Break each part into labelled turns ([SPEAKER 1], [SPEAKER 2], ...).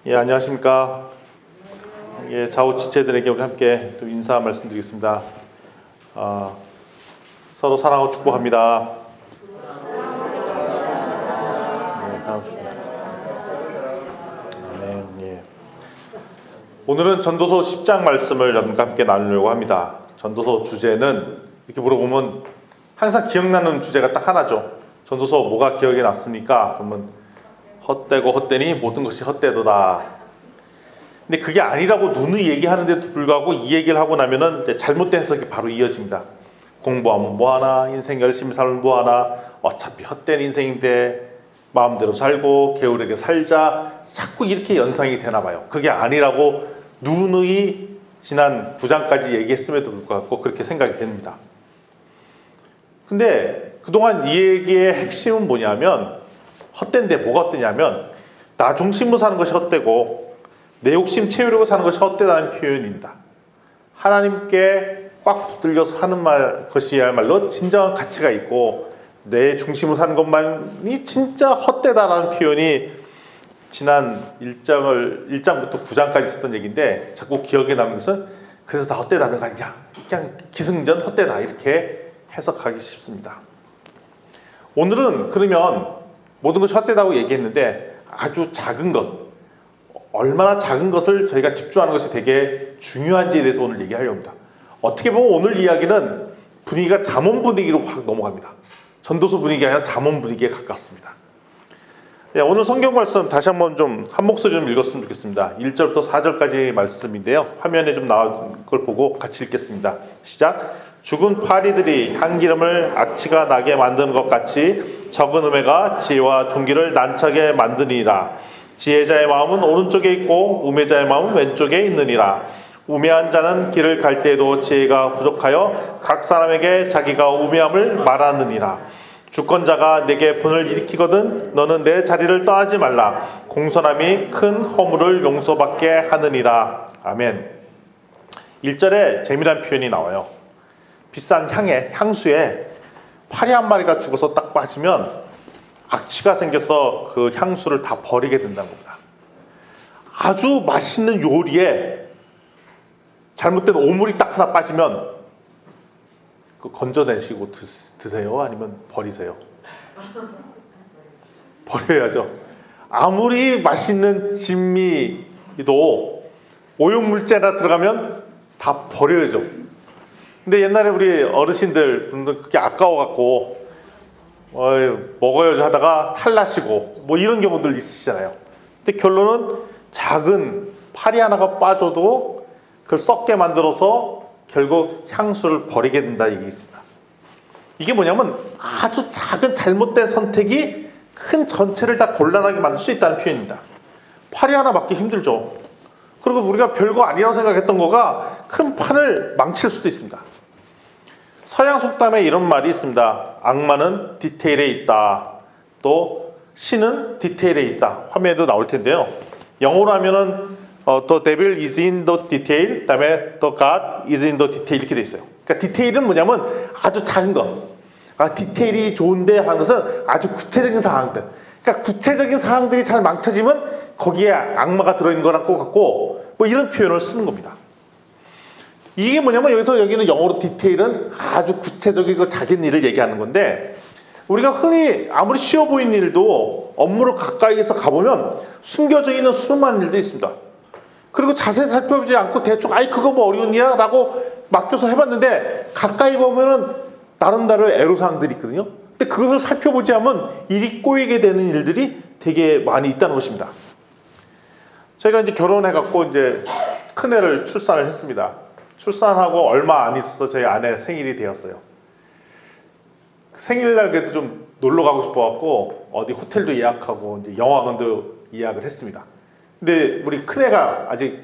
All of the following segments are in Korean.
[SPEAKER 1] 예, 안녕하십니까. 예, 좌우 지체들에게 우리 함께 또 인사 말씀드리겠습니다. 서로 사랑하고 축복합니다. 네, 사랑하고 축복합니다. 아멘. 예. 오늘은 전도서 10장 말씀을 여러분과 함께 나누려고 합니다. 전도서 주제는 이렇게 물어보면 항상 기억나는 주제가 딱 하나죠. 전도서 뭐가 기억에 났습니까? 그러면 헛되고 헛되니 모든 것이 헛되도다. 근데 그게 아니라고 누누이 얘기하는데도 불구하고 이 얘기를 하고 나면은 이제 잘못된 해석이 바로 이어집니다. 공부하면 뭐하나, 인생 열심히 살면 뭐하나, 어차피 헛된 인생인데 마음대로 살고 게으르게 살자, 자꾸 이렇게 연상이 되나 봐요. 그게 아니라고 누누이 지난 9장까지 얘기했음에도 불구하고 그렇게 생각이 됩니다. 근데 그동안 이 얘기의 핵심은 뭐냐면, 헛된데 뭐가 헛되냐면 나 중심으로 사는 것이 헛되고 내 욕심 채우려고 사는 것이 헛되다는 표현입니다. 하나님께 꽉 붙들려서 하는 것이야말로 진정한 가치가 있고 내 중심으로 사는 것만이 진짜 헛되다라는 표현이 지난 1장부터 9장까지 있었던 얘기인데, 자꾸 기억에 남는 것은 그래서 다 헛되다는 거 아니냐, 그냥 기승전 헛되다, 이렇게 해석하기 쉽습니다. 오늘은 그러면 모든 것이 헛되다고 얘기했는데 아주 작은 것, 얼마나 작은 것을 저희가 집중하는 것이 되게 중요한지에 대해서 오늘 얘기하려고 합니다. 어떻게 보면 오늘 이야기는 분위기가 잠언 분위기로 확 넘어갑니다. 전도서 분위기가 아니라 잠언 분위기에 가깝습니다. 네, 오늘 성경 말씀 다시 한번 좀 한 목소리 좀 읽었으면 좋겠습니다. 1절부터 4절까지 말씀인데요. 화면에 좀 나온 걸 보고 같이 읽겠습니다. 시작. 죽은 파리들이 향기름을 악취가 나게 만드는 것 같이 적은 우매가 지혜와 존귀를 난처하게 만드니라. 지혜자의 마음은 오른쪽에 있고 우매자의 마음은 왼쪽에 있느니라. 우매한 자는 길을 갈 때에도 지혜가 부족하여 각 사람에게 자기가 우매함을 말하느니라. 주권자가 내게 분을 일으키거든 너는 내 자리를 떠나지 말라. 공손함이 큰 허물을 용서받게 하느니라. 아멘. 1절에 재미난 표현이 나와요. 비싼 향수에 파리 한 마리가 죽어서 딱 빠지면 악취가 생겨서 그 향수를 다 버리게 된다는 겁니다. 아주 맛있는 요리에 잘못된 오물이 딱 하나 빠지면 그 건져내시고 드세요? 아니면 버리세요? 버려야죠. 아무리 맛있는 진미도 오염물질이 들어가면 다 버려야죠. 근데 옛날에 우리 어르신들 분들 그게 아까워갖고 먹어야죠 하다가 탈나시고 뭐 이런 경우들 있으시잖아요. 근데 결론은 작은 파리 하나가 빠져도 그걸 썩게 만들어서 결국 향수를 버리게 된다 얘기입니다. 이게 뭐냐면 아주 작은 잘못된 선택이 큰 전체를 다 곤란하게 만들 수 있다는 표현입니다. 파리 하나 맞기 힘들죠. 그리고 우리가 별거 아니라고 생각했던 거가 큰 판을 망칠 수도 있습니다. 서양 속담에 이런 말이 있습니다. 악마는 디테일에 있다. 또 신은 디테일에 있다. 화면에도 나올 텐데요. 영어로 하면은 The devil is in the detail, 그다음에 The God is in the detail 이렇게 돼 있어요. 그러니까 디테일은 뭐냐면 아주 작은 것. 디테일이 좋은데 하는 것은 아주 구체적인 상황들. 그러니까 구체적인 상황들이 잘 망쳐지면 거기에 악마가 들어있는 거랑 똑같고 뭐 이런 표현을 쓰는 겁니다. 이게 뭐냐면 여기는 영어로 디테일은 아주 구체적이고 작은 일을 얘기하는 건데, 우리가 흔히 아무리 쉬워 보이는 일도 업무를 가까이에서 가보면 숨겨져 있는 수많은 일도 있습니다. 그리고 자세히 살펴보지 않고 대충 그거 뭐 어려운 일이야 라고 맡겨서 해봤는데 가까이 보면은 나름대로 애로사항들이 있거든요. 근데 그것을 살펴보지 않으면 일이 꼬이게 되는 일들이 되게 많이 있다는 것입니다. 저희가 이제 결혼해갖고 이제 큰애를 출산을 했습니다. 출산하고 얼마 안 있어서 저희 아내 생일이 되었어요. 생일날 그래도 좀 놀러 가고 싶어갖고 어디 호텔도 예약하고 이제 영화관도 예약을 했습니다. 근데 우리 큰애가 아직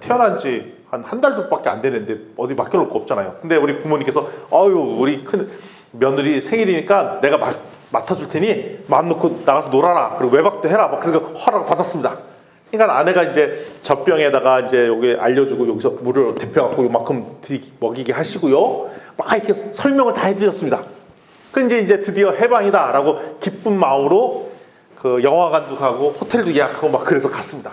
[SPEAKER 1] 태어난 지 한 달도밖에 안 되는데 어디 맡겨놓을 거 없잖아요. 근데 우리 부모님께서 우리 큰 며느리 생일이니까 내가 맡아줄 테니 마음 놓고 나가서 놀아라. 그리고 외박도 해라. 그래서 허락을 받았습니다. 그러니까 아내가 이제 젖병에다가 이제 여기 알려주고 여기서 물을 데펴갖고 요만큼 먹이게 하시고요. 막 이렇게 설명을 다 해드렸습니다. 그 이제 드디어 해방이다라고 기쁜 마음으로 그 영화관도 가고 호텔도 예약하고 막 그래서 갔습니다.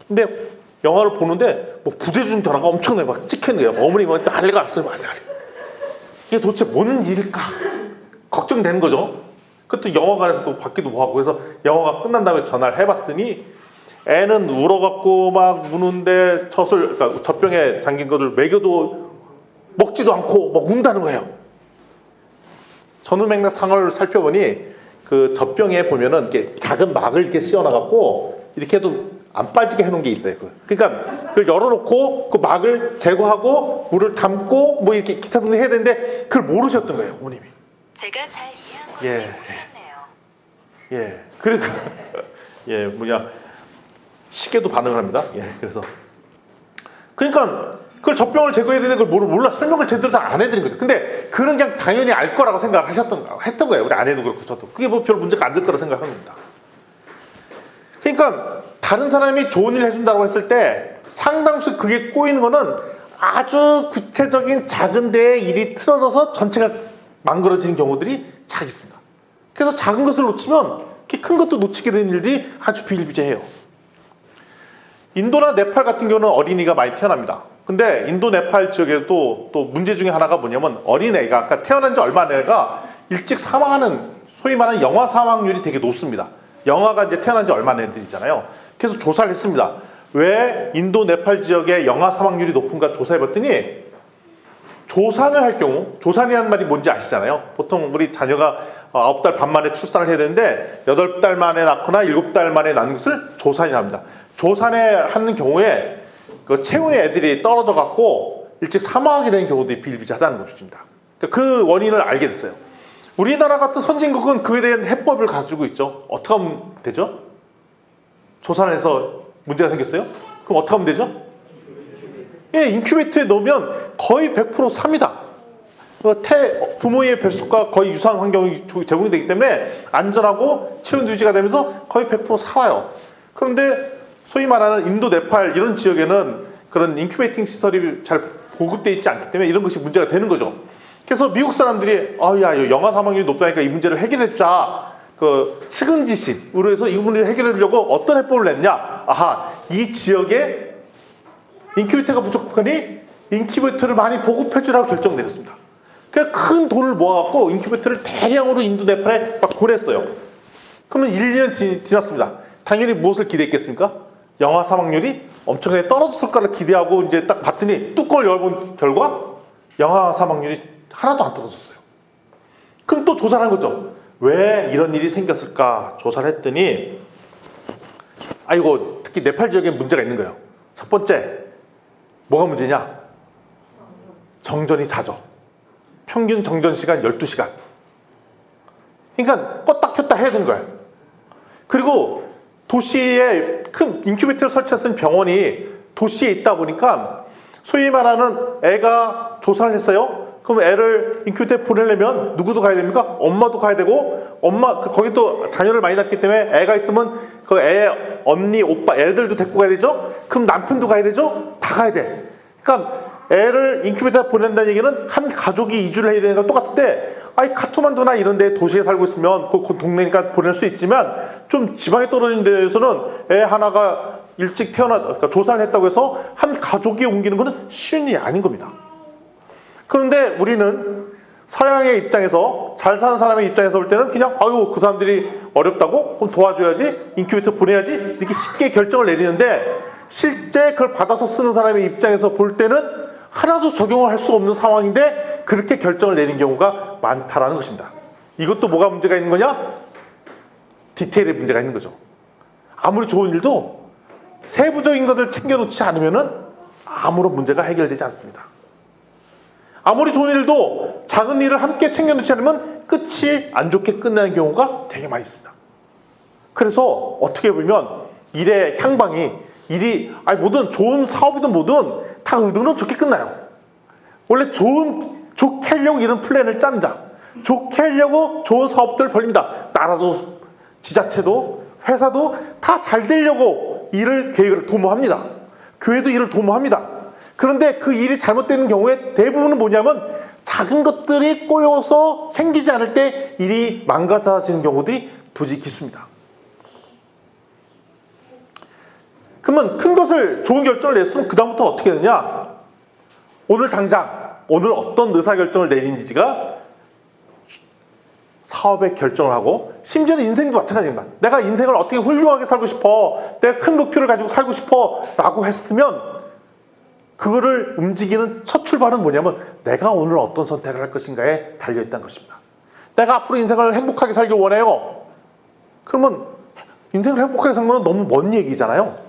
[SPEAKER 1] 근데 영화를 보는데 뭐 부재중 전화가 엄청나게 막 찍히는 거예요. 어머니 막 난리가 났어요. 난리. 이게 도대체 뭔 일일까? 걱정되는 거죠. 그때 영화관에서 또 받기도 뭐하고 그래서 영화가 끝난 다음에 전화를 해봤더니 애는 울어갖고 막 우는데 그러니까 젖병에 잠긴 거를 먹여도 먹지도 않고 막 운다는 거예요. 전후맥락 상을 살펴보니 그 젖병에 보면은 이렇게 작은 막을 이렇게 씌워놔갖고 이렇게 해도 안 빠지게 해놓은 게 있어요. 그러니까 그걸 열어놓고 그 막을 제거하고 물을 담고 뭐 이렇게 기타 등등 해야 되는데 그걸 모르셨던 거예요, 어머님이.
[SPEAKER 2] 제가 잘 이해한 건지 모르겠네요.
[SPEAKER 1] 예. 그러니까 시계도 반응을 합니다. 그래서 그러니까 그걸 젖병을 제거해야 되는 걸 몰라 설명을 제대로 다 안 해드린 거죠. 근데 그런 그냥 당연히 알 거라고 생각을 했던 거예요. 우리 아내도 그렇고 저도. 그게 뭐 별 문제가 안 될 거라 생각한 겁니다. 그러니까 다른 사람이 좋은 일 해준다고 했을 때 상당수 그게 꼬이는 거는 아주 구체적인 작은 데에 일이 틀어져서 전체가 망가져지는 경우들이 잘 있습니다. 그래서 작은 것을 놓치면 큰 것도 놓치게 되는 일들이 아주 비일비재해요. 인도나 네팔 같은 경우는 어린이가 많이 태어납니다. 근데 인도 네팔 지역에도 또 문제 중에 하나가 뭐냐면 어린애가 아까 태어난 지 얼마 안 돼가 일찍 사망하는 소위 말하는 영아 사망률이 되게 높습니다. 영아가 이제 태어난 지 얼마 안 된 애들이잖아요. 그래서 조사를 했습니다. 왜 인도 네팔 지역의 영아 사망률이 높은가 조사해봤더니 조산을 할 경우, 조산이라는 말이 뭔지 아시잖아요. 보통 우리 자녀가 9달 반 만에 출산을 해야 되는데 8달 만에 낳거나 7달 만에 낳는 것을 조산이라 합니다. 조산에 하는 경우에 그 체온의 애들이 떨어져 갖고 일찍 사망하게 되는 경우들이 비일비재하다는 것입니다. 그러니까 그 원인을 알게 됐어요. 우리나라 같은 선진국은 그에 대한 해법을 가지고 있죠. 어떻게 하면 되죠? 조산해서 문제가 생겼어요? 그럼 어떻게 하면 되죠? 인큐베이터에 넣으면 거의 100% 삽니다. 부모의 뱃속과 거의 유사한 환경이 제공이 되기 때문에 안전하고 체온 유지가 되면서 거의 100% 살아요. 그런데 소위 말하는 인도, 네팔 이런 지역에는 그런 인큐베이팅 시설이 잘 보급되어 있지 않기 때문에 이런 것이 문제가 되는 거죠. 그래서 미국 사람들이 영아 사망률이 높다니까 이 문제를 해결해 주자. 그 측은지심으로 해서 이 문제를 해결해 주려고 어떤 해법을 냈냐. 이 지역에 인큐베이터가 부족하니 인큐베이터를 많이 보급해 주라고 결정 내렸습니다. 그러니까 큰 돈을 모아갖고 인큐베이터를 대량으로 인도 네팔에 막 보냈어요. 그러면 1, 2년 지났습니다. 당연히 무엇을 기대했겠습니까? 영아 사망률이 엄청나게 떨어졌을 거라 기대하고 이제 딱 봤더니 뚜껑을 열어본 결과 영아 사망률이 하나도 안 떨어졌어요. 그럼 또 조사를 한 거죠. 왜 이런 일이 생겼을까 조사를 했더니 특히 네팔 지역에 문제가 있는 거예요. 첫 번째, 뭐가 문제냐? 정전이 잦아. 평균 정전 시간 12시간. 그러니까 껐다 켰다 해야 되는 거예요. 그리고 도시에 큰 인큐베이터를 설치했던 병원이 도시에 있다 보니까 소위 말하는 애가 조사를 했어요. 그럼 애를 인큐베이터에 보내려면 누구도 가야 됩니까? 엄마도 가야 되고 거기 또 자녀를 많이 낳기 때문에 애가 있으면 그 애 언니, 오빠, 애들도 데리고 가야 되죠? 그럼 남편도 가야 되죠? 다 가야 돼. 그러니까 애를 인큐베이터에 보낸다는 얘기는 한 가족이 이주를 해야 되는 거 똑같은데 카트만두나 이런 데 도시에 살고 있으면 그 동네니까 보낼 수 있지만 좀 지방에 떨어진 데에서는 애 하나가 일찍 그러니까 조사를 했다고 해서 한 가족이 옮기는 것은 쉬운 일이 아닌 겁니다. 그런데 우리는 서양의 입장에서 잘 사는 사람의 입장에서 볼 때는 그냥 그 사람들이 어렵다고? 그럼 도와줘야지, 인큐베이터 보내야지 이렇게 쉽게 결정을 내리는데 실제 그걸 받아서 쓰는 사람의 입장에서 볼 때는 하나도 적용을 할 수 없는 상황인데 그렇게 결정을 내린 경우가 많다라는 것입니다. 이것도 뭐가 문제가 있는 거냐? 디테일에 문제가 있는 거죠. 아무리 좋은 일도 세부적인 것을 챙겨놓지 않으면 아무런 문제가 해결되지 않습니다. 아무리 좋은 일도 작은 일을 함께 챙겨놓지 않으면 끝이 안 좋게 끝나는 경우가 되게 많이 있습니다. 그래서 어떻게 보면 일의 향방이 뭐든 좋은 사업이든 뭐든 다 의도는 좋게 끝나요. 원래 좋게 하려고 이런 플랜을 짭니다. 좋게 하려고 좋은 사업들을 벌립니다. 나라도 지자체도 회사도 다 잘 되려고 계획을 도모합니다. 교회도 일을 도모합니다. 그런데 그 일이 잘못되는 경우에 대부분은 뭐냐면 작은 것들이 꼬여서 생기지 않을 때 일이 망가져지는 경우들이 부지기수입니다. 그러면 그러면 큰 것을 좋은 결정을 냈으면 그 다음부터 어떻게 되냐? 오늘 당장 오늘 어떤 의사결정을 내리는지가 사업의 결정을 하고, 심지어는 인생도 마찬가지입니다. 내가 인생을 어떻게 훌륭하게 살고 싶어, 내가 큰 목표를 가지고 살고 싶어 라고 했으면 그거를 움직이는 첫 출발은 뭐냐면 내가 오늘 어떤 선택을 할 것인가에 달려있다는 것입니다. 내가 앞으로 인생을 행복하게 살길 원해요. 그러면 인생을 행복하게 사는 건 너무 먼 얘기잖아요.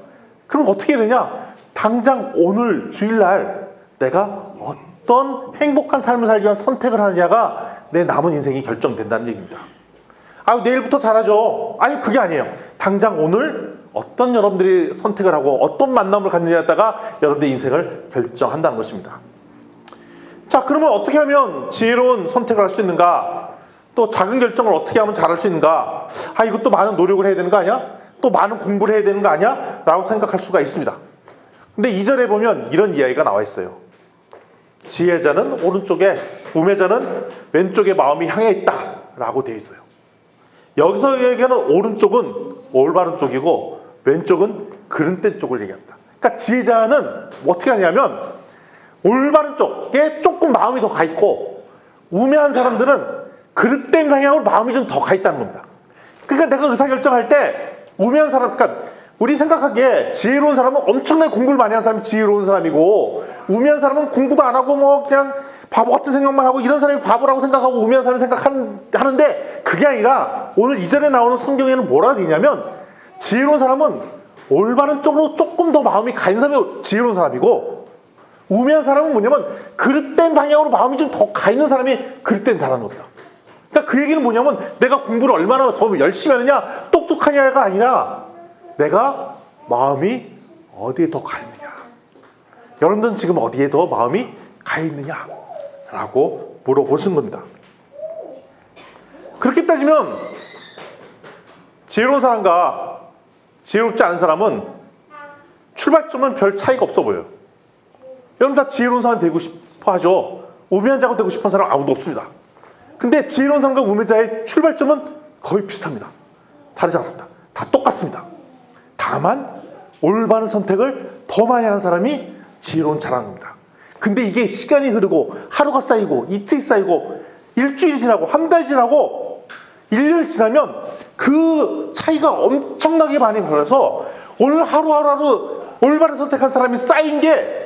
[SPEAKER 1] 그럼 어떻게 해야 되냐? 당장 오늘 주일날 내가 어떤 행복한 삶을 살기 위한 선택을 하느냐가 내 남은 인생이 결정된다는 얘기입니다. 내일부터 잘하죠. 아니, 그게 아니에요. 당장 오늘 어떤 여러분들이 선택을 하고 어떤 만남을 갖느냐에 따라 여러분들의 인생을 결정한다는 것입니다. 자, 그러면 어떻게 하면 지혜로운 선택을 할 수 있는가? 또 작은 결정을 어떻게 하면 잘할 수 있는가? 이것도 많은 노력을 해야 되는 거 아니야? 또 많은 공부를 해야 되는 거 아니야? 라고 생각할 수가 있습니다. 근데 2절에 보면 이런 이야기가 나와 있어요. 지혜자는 오른쪽에, 우매자는 왼쪽에 마음이 향해 있다 라고 되어 있어요. 여기서 얘기하는 오른쪽은 올바른 쪽이고 왼쪽은 그른된 쪽을 얘기합니다. 그러니까 지혜자는 어떻게 하냐면 올바른 쪽에 조금 마음이 더 가 있고, 우매한 사람들은 그릇된 방향으로 마음이 좀 더 가 있다는 겁니다. 그러니까 내가 의사결정할 때 우매한 사람, 그러니까 우리 생각하기에 지혜로운 사람은 엄청나게 공부를 많이 한 사람이 지혜로운 사람이고, 우매한 사람은 공부도 안 하고 뭐 그냥 바보 같은 생각만 하고 이런 사람이 바보라고 생각하고 우매한 사람이 생각하는데, 그게 아니라 오늘 이전에 나오는 성경에는 뭐라 되어 있냐면 지혜로운 사람은 올바른 쪽으로 조금 더 마음이 가 있는 사람이 지혜로운 사람이고, 우매한 사람은 뭐냐면 그릇된 방향으로 마음이 좀 더 가 있는 사람이 그릇된 사람인 겁니다. 그러니까 그 얘기는 뭐냐면 내가 공부를 얼마나 더 열심히 하느냐, 똑똑하냐가 아니라 내가 마음이 어디에 더 가 있느냐. 여러분들은 지금 어디에 더 마음이 가 있느냐 라고 물어보신 겁니다. 그렇게 따지면 지혜로운 사람과 지혜롭지 않은 사람은 출발점은 별 차이가 없어 보여요. 여러분 다 지혜로운 사람 되고 싶어 하죠. 우매한 자가 되고 싶은 사람 아무도 없습니다. 근데 지혜로운 사람과 우매자의 출발점은 거의 비슷합니다. 다르지 않습니다. 다 똑같습니다. 다만 올바른 선택을 더 많이 하는 사람이 지혜로운 자라는 겁니다. 근데 이게 시간이 흐르고 하루가 쌓이고 이틀이 쌓이고 일주일이 지나고 한 달이 지나고 1년이 지나면 그 차이가 엄청나게 많이 벌어서 오늘 하루하루 올바른 선택한 사람이 쌓인 게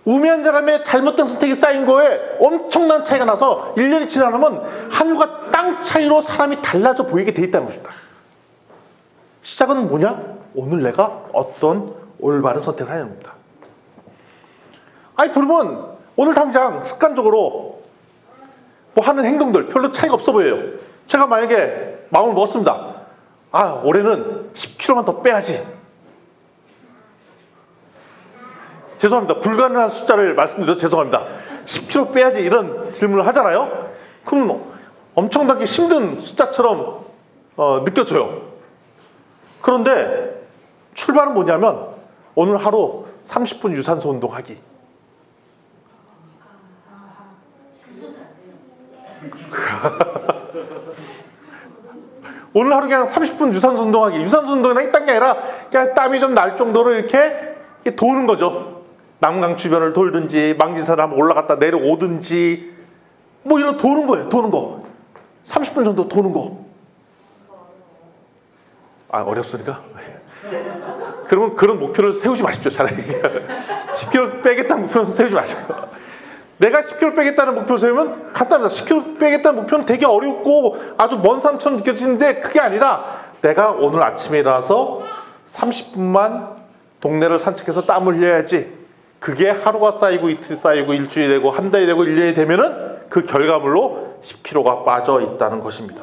[SPEAKER 1] 우매한 사람의 잘못된 선택이 쌓인 거에 엄청난 차이가 나서 1년이 지나면 하늘과 땅 차이로 사람이 달라져 보이게 돼 있다는 것입니다. 시작은 뭐냐? 오늘 내가 어떤 올바른 선택을 하는 겁니다. 그러면 오늘 당장 습관적으로 뭐 하는 행동들 별로 차이가 없어 보여요. 제가 만약에 마음을 먹었습니다. 올해는 10kg만 더 빼야지. 죄송합니다. 불가능한 숫자를 말씀드려서 죄송합니다. 10kg 빼야지 이런 질문을 하잖아요. 그럼 엄청나게 힘든 숫자처럼 느껴져요. 그런데 출발은 뭐냐면 오늘 하루 30분 유산소 운동하기. 오늘 하루 그냥 30분 유산소 운동하기. 유산소 운동이나 이딴 게 아니라 그냥 땀이 좀 날 정도로 이렇게 도는 거죠. 남강 주변을 돌든지 망지산을 한번 올라갔다 내려오든지 뭐 이런 도는 거예요. 도는 거 30분 정도 도는 거. 어렵습니까? 그러면 그런 목표를 세우지 마십시오. 차라리 10kg 빼겠다는 목표는 세우지 마시고, 내가 10kg 빼겠다는 목표를 세우면 간단합니다. 10kg 빼겠다는 목표는 되게 어렵고 아주 먼 산처럼 느껴지는데, 그게 아니라 내가 오늘 아침에 일어나서 30분만 동네를 산책해서 땀을 흘려야지. 그게 하루가 쌓이고 이틀 쌓이고 일주일이 되고 한 달이 되고 1년이 되면은 그 결과물로 10kg가 빠져 있다는 것입니다.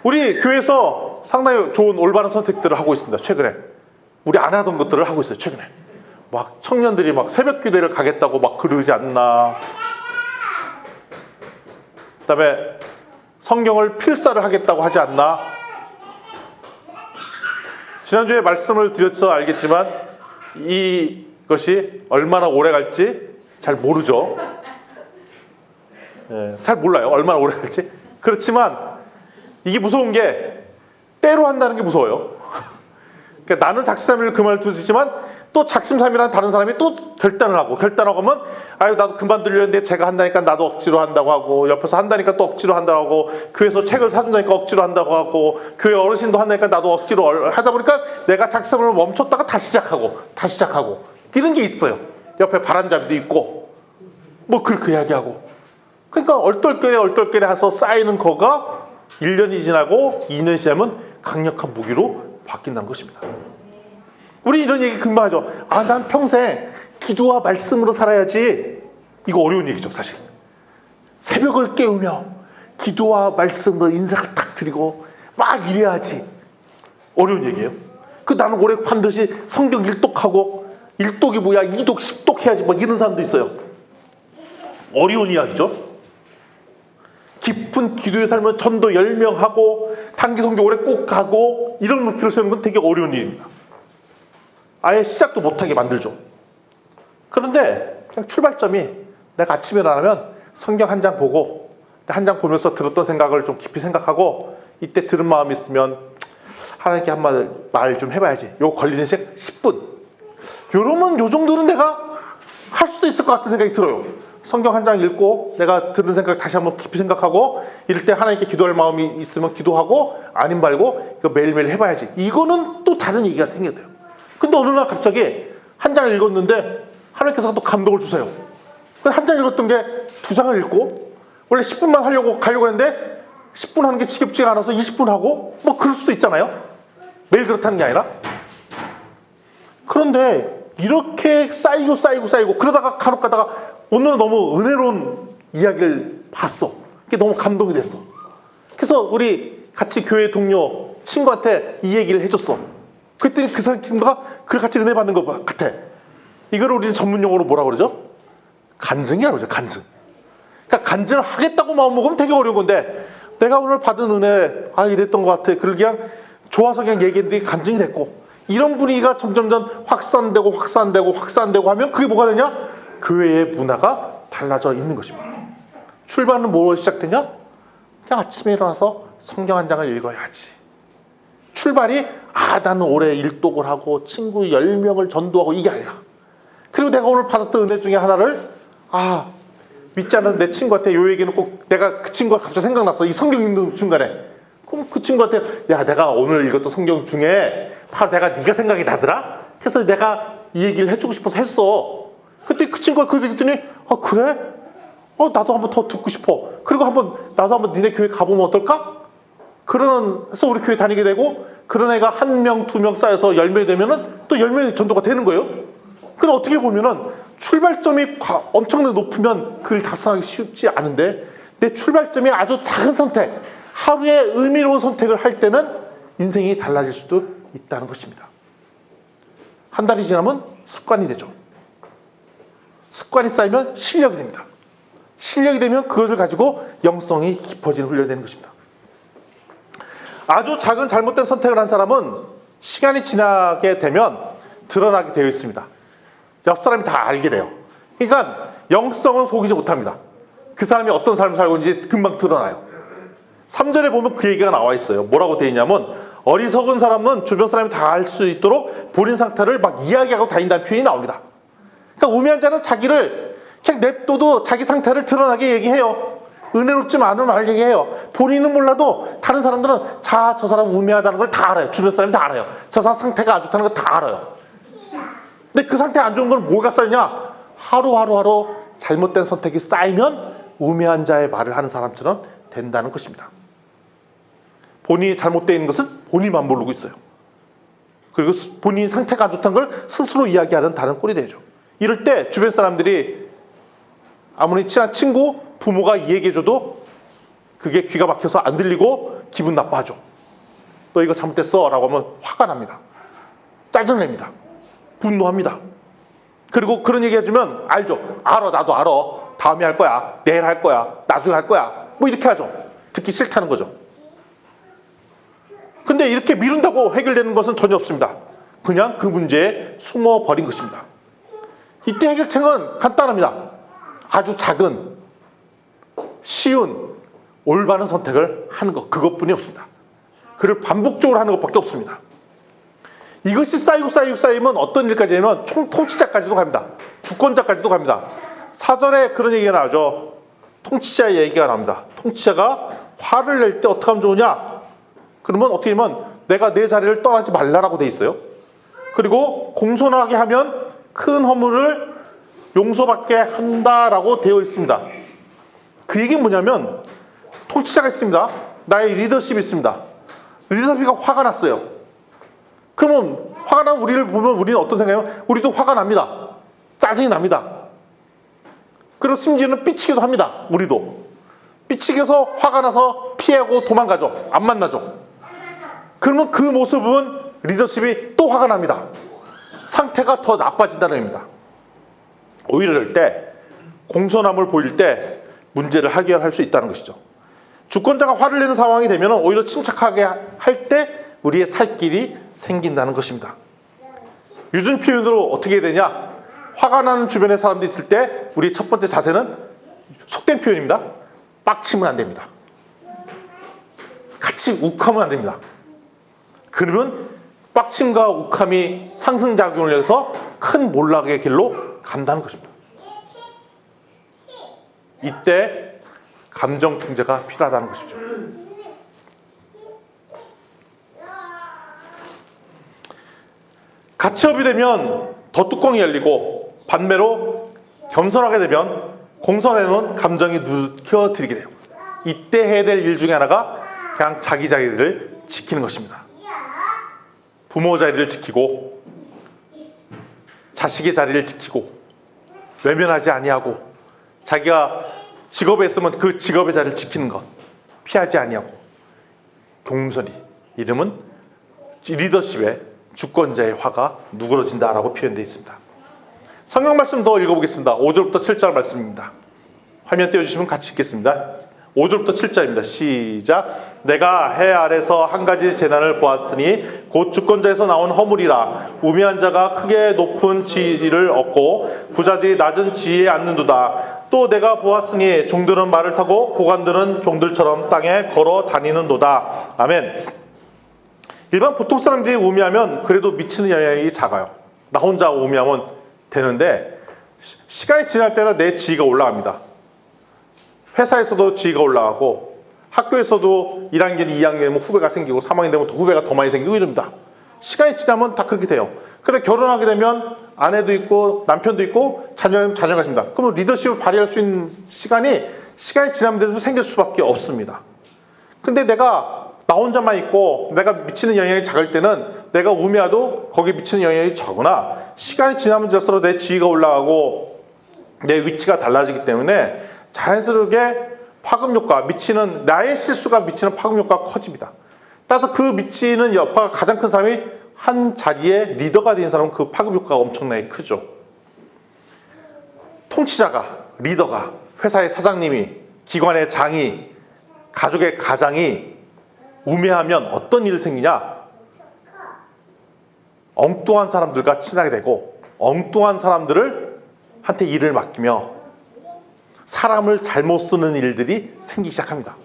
[SPEAKER 1] 우리 교회에서 상당히 좋은 올바른 선택들을 하고 있습니다. 최근에 우리 안 하던 것들을 하고 있어요. 최근에 막 청년들이 막 새벽 기도를 가겠다고 막 그러지 않나. 그다음에 성경을 필사를 하겠다고 하지 않나. 지난주에 말씀을 드려서 알겠지만 이것이 얼마나 오래 갈지 잘 모르죠. 잘 몰라요. 얼마나 오래 갈지. 그렇지만 이게 무서운 게 때로 한다는 게 무서워요. 그러니까 나는 작심삼일 그 말을 들으시지만 또 작심삼일한 다른 사람이 또 결단을 하고 하면 아유 나도 그만두려는데 제가 한다니까 나도 억지로 한다고 하고 옆에서 한다니까 또 억지로 한다고 하고 교회에서 책을 사준다니까 억지로 한다고 하고 교회 어르신도 한다니까 나도 억지로 하다 보니까 내가 작심삼일을 멈췄다가 다시 시작하고 이런 게 있어요. 옆에 바람잡이도 있고 뭐 그렇게 이야기하고 그러니까 얼떨결에 해서 쌓이는 거가 1년이 지나고 2년이 지나면 강력한 무기로 바뀐다는 것입니다. 우리 이런 얘기 금방 하죠. 아, 난 평생 기도와 말씀으로 살아야지. 이거 어려운 얘기죠, 사실. 새벽을 깨우며 기도와 말씀으로 인사를 탁 드리고 막 이래야지. 어려운 얘기예요. 나는 올해 반드시 성경 일독하고 일독이 뭐야, 2독, 10독 해야지. 막 이런 사람도 있어요. 어려운 이야기죠. 깊은 기도의 삶을 전도 10명 하고 단기 성경 오래 꼭 가고 이런 목표를 세우는 건 되게 어려운 일입니다. 아예 시작도 못하게 만들죠. 그런데 그냥 출발점이 내가 아침에 일어나면 성경 한 장 보고 한 장 보면서 들었던 생각을 좀 깊이 생각하고 이때 들은 마음이 있으면 하나님께 한 말 좀 해봐야지. 요 걸리는 시간 10분. 요러면 요 정도는 내가 할 수도 있을 것 같은 생각이 들어요. 성경 한 장 읽고 내가 들은 생각 다시 한번 깊이 생각하고 이럴 때 하나님께 기도할 마음이 있으면 기도하고 아님 말고 이거 매일매일 해봐야지. 이거는 또 다른 얘기가 생겨요. 근데 어느 날 갑자기 한 장을 읽었는데 하나님께서 또 감동을 주세요. 한 장 읽었던 게 2장을 읽고 원래 10분만 가려고 했는데 10분 하는 게 지겹지가 않아서 20분 하고 뭐 그럴 수도 있잖아요. 매일 그렇다는 게 아니라. 그런데 이렇게 쌓이고 그러다가 간혹 가다가 오늘은 너무 은혜로운 이야기를 봤어. 그게 너무 감동이 됐어. 그래서 우리 같이 교회 동료 친구한테 이 얘기를 해줬어. 그랬더니 그 사람과 그걸 같이 은혜 받는 것 같아. 이걸 우리는 전문 용어로 뭐라 그러죠? 간증이라고 그러죠. 간증. 그러니까 간증을 하겠다고 마음먹으면 되게 어려운 건데 내가 오늘 받은 은혜 이랬던 것 같아. 그걸 그냥 좋아서 그냥 얘기했는데 간증이 됐고 이런 분위기가 점점 확산되고 하면 그게 뭐가 되냐? 교회의 문화가 달라져 있는 것입니다. 출발은 뭐 시작되냐? 그냥 아침에 일어나서 성경 한 장을 읽어야지. 출발이 나는 올해 일독을 하고 친구 10명을 전도하고 이게 아니라 그리고 내가 오늘 받았던 은혜 중에 하나를 믿지 않는 내 친구한테 요 얘기는 꼭 내가 그 친구가 갑자기 생각났어. 이 성경 읽는 중간에. 그럼 그 친구한테 야 내가 오늘 읽었던 성경 중에 바로 네가 생각이 나더라. 그래서 내가 이 얘기를 해주고 싶어서 했어. 그때 그 친구가 그걸 듣더니 그래? 나도 한번 더 듣고 싶어. 그리고 나도 한번 니네 교회 가보면 어떨까? 그래서 우리 교회 다니게 되고 그런 애가 1명, 2명 쌓여서 10명이 되면은 또 10명이 전도가 되는 거예요. 근데 어떻게 보면은 출발점이 엄청나게 높으면 그걸 달성하기 쉽지 않은데 내 출발점이 아주 작은 선택, 하루에 의미로운 선택을 할 때는 인생이 달라질 수도 있다는 것입니다. 한 달이 지나면 습관이 되죠. 습관이 쌓이면 실력이 됩니다. 실력이 되면 그것을 가지고 영성이 깊어지는 훈련이 되는 것입니다. 아주 작은 잘못된 선택을 한 사람은 시간이 지나게 되면 드러나게 되어 있습니다. 옆 사람이 다 알게 돼요. 그러니까 영성은 속이지 못합니다. 그 사람이 어떤 삶을 살고 있는지 금방 드러나요. 3절에 보면 그 얘기가 나와 있어요. 뭐라고 되어 있냐면 어리석은 사람은 주변 사람이 다 알 수 있도록 본인 상태를 막 이야기하고 다닌다는 표현이 나옵니다. 그러니까 우매한 자는 자기를 그냥 냅둬도 자기 상태를 드러나게 얘기해요. 은혜롭지 않은 말을 얘기해요. 본인은 몰라도 다른 사람들은 저 사람 우매하다는 걸 다 알아요. 주변 사람이 다 알아요. 저 사람 상태가 안 좋다는 걸 다 알아요. 근데 그 상태 안 좋은 건 뭐가 쌓이냐? 하루 잘못된 선택이 쌓이면 우매한 자의 말을 하는 사람처럼 된다는 것입니다. 본인이 잘못되어 있는 것은 본인만 모르고 있어요. 그리고 본인 상태가 안 좋다는 걸 스스로 이야기하는 다른 꼴이 되죠. 이럴 때 주변 사람들이 아무리 친한 친구, 부모가 얘기해줘도 그게 귀가 막혀서 안 들리고 기분 나빠하죠. 너 이거 잘못됐어 라고 하면 화가 납니다. 짜증냅니다. 분노합니다. 그리고 그런 얘기 해주면 알죠. 나도 알아. 다음에 할 거야. 내일 할 거야. 나중에 할 거야. 뭐 이렇게 하죠. 듣기 싫다는 거죠. 근데 이렇게 미룬다고 해결되는 것은 전혀 없습니다. 그냥 그 문제에 숨어버린 것입니다. 이때 해결책은 간단합니다. 아주 작은, 쉬운, 올바른 선택을 하는 것, 그것뿐이 없습니다. 그를 반복적으로 하는 것밖에 없습니다. 이것이 쌓이면 어떤 일까지 하면 통치자까지도 갑니다. 주권자까지도 갑니다. 사전에 그런 얘기가 나오죠. 통치자의 얘기가 나옵니다. 통치자가 화를 낼 때 어떻게 하면 좋으냐? 그러면 어떻게 하면 내가 내 자리를 떠나지 말라라고 돼 있어요. 그리고 공손하게 하면 큰 허물을 용서받게 한다라고 되어 있습니다. 그 얘기는 뭐냐면 통치자가 있습니다. 나의 리더십이 있습니다. 리더십이 화가 났어요. 그러면 화가 난 우리를 보면 우리는 어떤 생각이냐면 우리도 화가 납니다. 짜증이 납니다. 그리고 심지어는 삐치기도 합니다. 우리도. 삐치게서 화가 나서 피하고 도망가죠. 안 만나죠. 그러면 그 모습은 리더십이 또 화가 납니다. 상태가 더 나빠진다는 의미입니다. 오히려 이럴 때 공손함을 보일 때 문제를 해결할 수 있다는 것이죠. 주권자가 화를 내는 상황이 되면 오히려 침착하게 할 때 우리의 살 길이 생긴다는 것입니다. 요즘 표현으로 어떻게 해야 되냐? 화가 나는 주변에 사람들이 있을 때 우리의 첫 번째 자세는 속된 표현입니다. 빡치면 안 됩니다. 같이 욱하면 안 됩니다. 그러면 빡침과 욱함이 상승작용을 해서 큰 몰락의 길로 간다는 것입니다. 이때 감정 통제가 필요하다는 것이죠. 가치업이 되면 더 뚜껑이 열리고 반대로 겸손하게 되면 공손해놓은 감정이 눕혀드리게 돼요. 이때 해야 될 일 중에 하나가 그냥 자기 자리를 지키는 것입니다. 부모 자리를 지키고 자식의 자리를 지키고 외면하지 아니하고 자기가 직업에 있으면 그 직업의 자리를 지키는 것 피하지 아니하고 공손히 이름은 리더십의 주권자의 화가 누그러진다라고 표현되어 있습니다. 성경 말씀 더 읽어보겠습니다. 5절부터 7절 말씀입니다. 화면 띄워주시면 같이 읽겠습니다. 5절부터 7절입니다. 시작. 내가 해 아래서 한 가지 재난을 보았으니 곧 주권자에서 나온 허물이라. 우매한 자가 크게 높은 지위를 얻고 부자들이 낮은 지위에 앉는도다. 또 내가 보았으니 종들은 말을 타고 고관들은 종들처럼 땅에 걸어 다니는도다. 아멘. 일반 보통 사람들이 우매하면 그래도 미치는 영향이 작아요. 나 혼자 우매하면 되는데 시간이 지날 때는 내 지위가 올라갑니다. 회사에서도 지위가 올라가고 학교에서도 1학년, 2학년 되면 후배가 생기고 3학년 되면 후배가 더 많이 생기고 이럽니다. 시간이 지나면 다 그렇게 돼요. 그래 결혼하게 되면 아내도 있고 남편도 있고 자녀가 있습니다. 그러면 리더십을 발휘할 수 있는 시간이 지나면 생길 수밖에 없습니다. 근데 내가 나 혼자만 있고 내가 미치는 영향이 작을 때는 내가 우매해도 거기에 미치는 영향이 적으나 시간이 지나면 지날수록 내 지위가 올라가고 내 위치가 달라지기 때문에 자연스럽게 파급효과 미치는 나의 실수가 미치는 파급효과가 커집니다. 따라서 그 미치는 여파가 가장 큰 사람이 한 자리에 리더가 된 사람은 그 파급효과가 엄청나게 크죠. 통치자가 리더가 회사의 사장님이 기관의 장이 가족의 가장이 우매하면 어떤 일이 생기냐? 엉뚱한 사람들과 친하게 되고 엉뚱한 사람들을 한테 일을 맡기며 사람을 잘못 쓰는 일들이 생기기 시작합니다.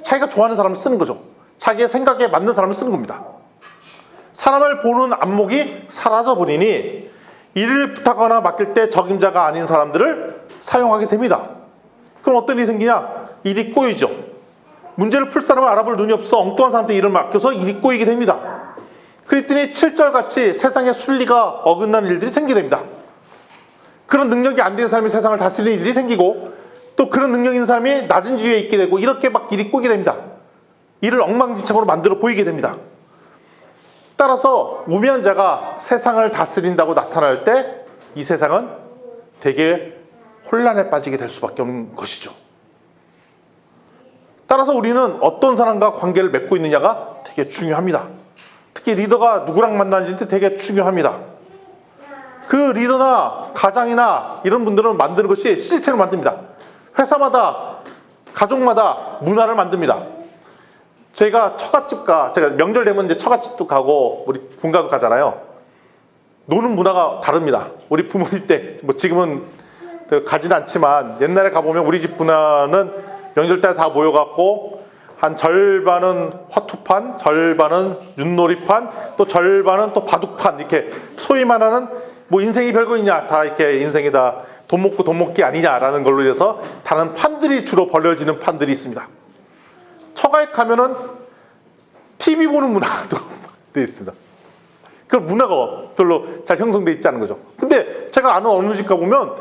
[SPEAKER 1] 자기가 좋아하는 사람을 쓰는 거죠. 자기의 생각에 맞는 사람을 쓰는 겁니다. 사람을 보는 안목이 사라져 버리니 일을 부탁하거나 맡길 때 적임자가 아닌 사람들을 사용하게 됩니다. 그럼 어떤 일이 생기냐? 일이 꼬이죠. 문제를 풀 사람을 알아볼 눈이 없어 엉뚱한 사람한테 일을 맡겨서 일이 꼬이게 됩니다. 그랬더니 7절같이 세상의 순리가 어긋나는 일들이 생기게 됩니다. 그런 능력이 안 되는 사람이 세상을 다스리는 일이 생기고 또 그런 능력 있는 사람이 낮은 지위에 있게 되고 이렇게 막 일이 꼬이게 됩니다. 일을 엉망진창으로 만들어 보이게 됩니다. 따라서 우매한 자가 세상을 다스린다고 나타날 때 이 세상은 되게 혼란에 빠지게 될 수밖에 없는 것이죠. 따라서 우리는 어떤 사람과 관계를 맺고 있느냐가 되게 중요합니다. 특히 리더가 누구랑 만나는지 되게 중요합니다. 그 리더나 가장이나 이런 분들은 만드는 것이 시스템을 만듭니다. 회사마다 가족마다 문화를 만듭니다. 저희가 처갓집가 제가 명절 되면 이제 처갓집도 가고 우리 본가도 가잖아요. 노는 문화가 다릅니다. 우리 부모님 때 뭐 지금은 가진 않지만 옛날에 가보면 우리 집 문화는 명절 때 다 모여갖고 한 절반은 화투판, 절반은 윷놀이판, 또 절반은 또 바둑판, 이렇게 소위 말하는 뭐 인생이 별거 있냐, 다 이렇게 인생이 다 돈 먹고 돈 먹기 아니냐라는 걸로 해서 다른 판들이 주로 벌려지는 판들이 있습니다. 처가에 가면은 TV 보는 문화도 되어 있습니다. 그 문화가 별로 잘 형성되어 있지 않은 거죠. 근데 제가 아는 어느 집 가보면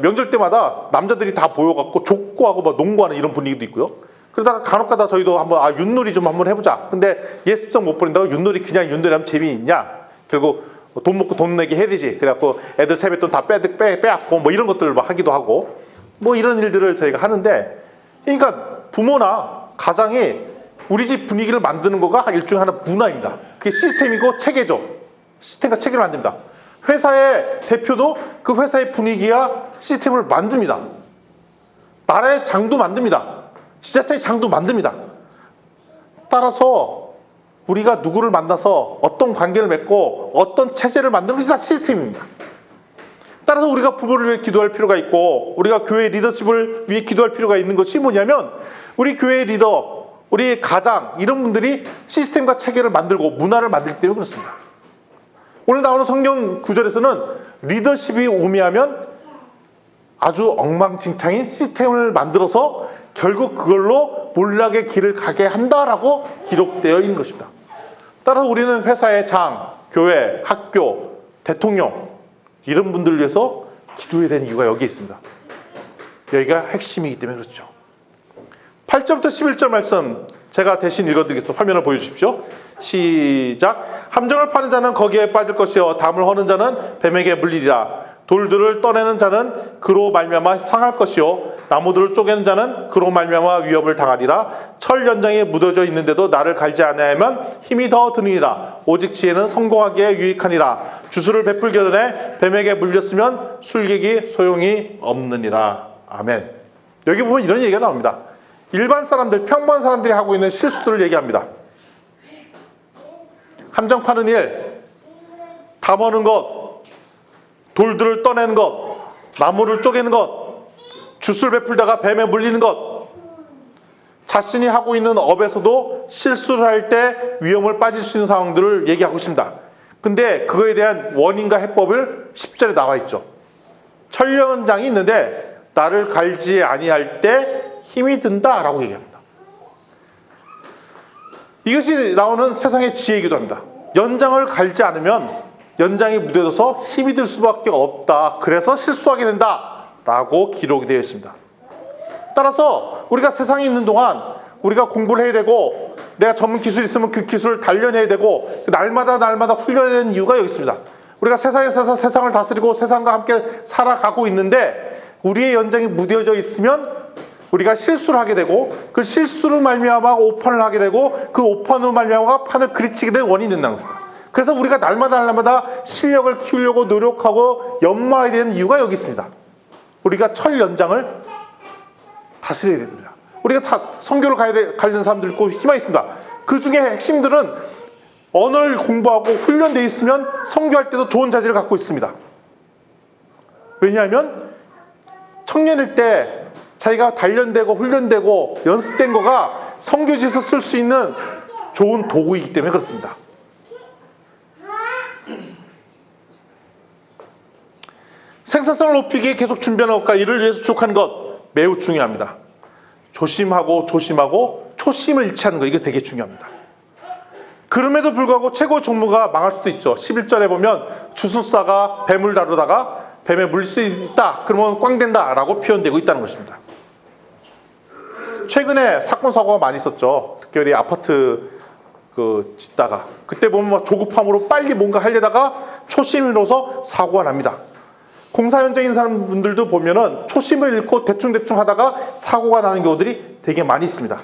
[SPEAKER 1] 명절 때마다 남자들이 다 모여갖고 족구하고 막 농구하는 이런 분위기도 있고요. 그러다가 간혹가다 저희도 한번 윷놀이 좀 한번 해보자. 근데 예습성 못 버린다고 윷놀이 그냥 윷놀이 하면 재미있냐? 결국 돈 먹고 돈 내기 해야 되지. 그래갖고 애들 세뱃돈 다 빼앗고 뭐 이런 것들을 막 하기도 하고 뭐 이런 일들을 저희가 하는데, 그러니까 부모나 가장이 우리 집 분위기를 만드는 거가 일종의 하나 문화입니다. 그게 시스템이고 체계죠. 시스템과 체계를 만듭니다. 회사의 대표도 그 회사의 분위기와 시스템을 만듭니다. 나라의 장도 만듭니다. 지자체의 장도 만듭니다. 따라서 우리가 누구를 만나서 어떤 관계를 맺고 어떤 체제를 만드는 것이 다 시스템입니다. 따라서 우리가 부모를 위해 기도할 필요가 있고 우리가 교회 리더십을 위해 기도할 필요가 있는 것이 뭐냐면, 우리 교회 리더, 우리 가장 이런 분들이 시스템과 체계를 만들고 문화를 만들기 때문에 그렇습니다. 오늘 나오는 성경 구절에서는 리더십이 우매하면 아주 엉망진창인 시스템을 만들어서 결국 그걸로 몰락의 길을 가게 한다라고 기록되어 있는 것입니다. 따라서 우리는 회사의 장, 교회, 학교, 대통령 이런 분들을 위해서 기도해야 되는 이유가 여기에 있습니다. 여기가 핵심이기 때문에 그렇죠. 8절부터 11절 말씀 제가 대신 읽어드리겠습니다. 화면을 보여주십시오. 시작. 함정을 파는 자는 거기에 빠질 것이요 담을 허는 자는 뱀에게 물리리라. 돌들을 떠내는 자는 그로 말미암아 상할 것이요 나무들을 쪼개는 자는 그로 말미암아 위협을 당하리라. 철 연장에 묻어져 있는데도 나를 갈지 아니하면 힘이 더 드니라. 오직 지혜는 성공하기에 유익하니라. 주술을 베풀기 전에 뱀에게 물렸으면 술객이 소용이 없느니라. 아멘. 여기 보면 이런 얘기가 나옵니다. 일반 사람들, 평범한 사람들이 하고 있는 실수들을 얘기합니다. 함정 파는 일, 담아오는 것, 돌들을 떠내는 것, 나무를 쪼개는 것, 주술 베풀다가 뱀에 물리는 것, 자신이 하고 있는 업에서도 실수를 할 때 위험을 빠질 수 있는 상황들을 얘기하고 있습니다. 근데 그거에 대한 원인과 해법을 10절에 나와 있죠. 철연장이 있는데 나를 갈지 아니할 때 힘이 든다라고 얘기합니다. 이것이 나오는 세상의 지혜이기도 합니다. 연장을 갈지 않으면 연장이 무뎌져서 힘이 들 수밖에 없다. 그래서 실수하게 된다라고 기록이 되어 있습니다. 따라서 우리가 세상에 있는 동안 우리가 공부를 해야 되고 내가 전문 기술이 있으면 그 기술을 단련해야 되고 날마다 훈련해야 되는 이유가 여기 있습니다. 우리가 세상에 서서 세상을 다스리고 세상과 함께 살아가고 있는데 우리의 연장이 무뎌져 있으면 우리가 실수를 하게 되고 그 실수로 말미암아 오판을 하게 되고 그 오판으로 말미암아 판을 그리치게 되는 원인이 된다는 겁니다. 그래서 우리가 날마다 실력을 키우려고 노력하고 연마해야 되는 이유가 여기 있습니다. 우리가 철 연장을 다스려야 됩니다. 우리가 다 선교를 가려는 사람들 있고 희망이 있습니다. 그 중에 핵심들은 언어를 공부하고 훈련되어 있으면 선교할 때도 좋은 자질을 갖고 있습니다. 왜냐하면 청년일 때 자기가 단련되고 훈련되고 연습된 거가 선교지에서 쓸 수 있는 좋은 도구이기 때문에 그렇습니다. 생산성을 높이기에 계속 준비하는 것과 이를 위해서 주력하는 것 매우 중요합니다. 조심하고 초심을 잃지 않는 것, 이게 되게 중요합니다. 그럼에도 불구하고 최고 종무가 망할 수도 있죠. 11절에 보면 주술사가 뱀을 다루다가 뱀에 물릴 수 있다. 그러면 꽝 된다 라고 표현되고 있다는 것입니다. 최근에 사건 사고가 많이 있었죠. 특별히 아파트 짓다가 그때 보면 막 조급함으로 빨리 뭔가 하려다가 초심을 잃어서 사고가 납니다. 공사 현장인 사람분들도 보면은 초심을 잃고 대충 하다가 사고가 나는 경우들이 되게 많이 있습니다.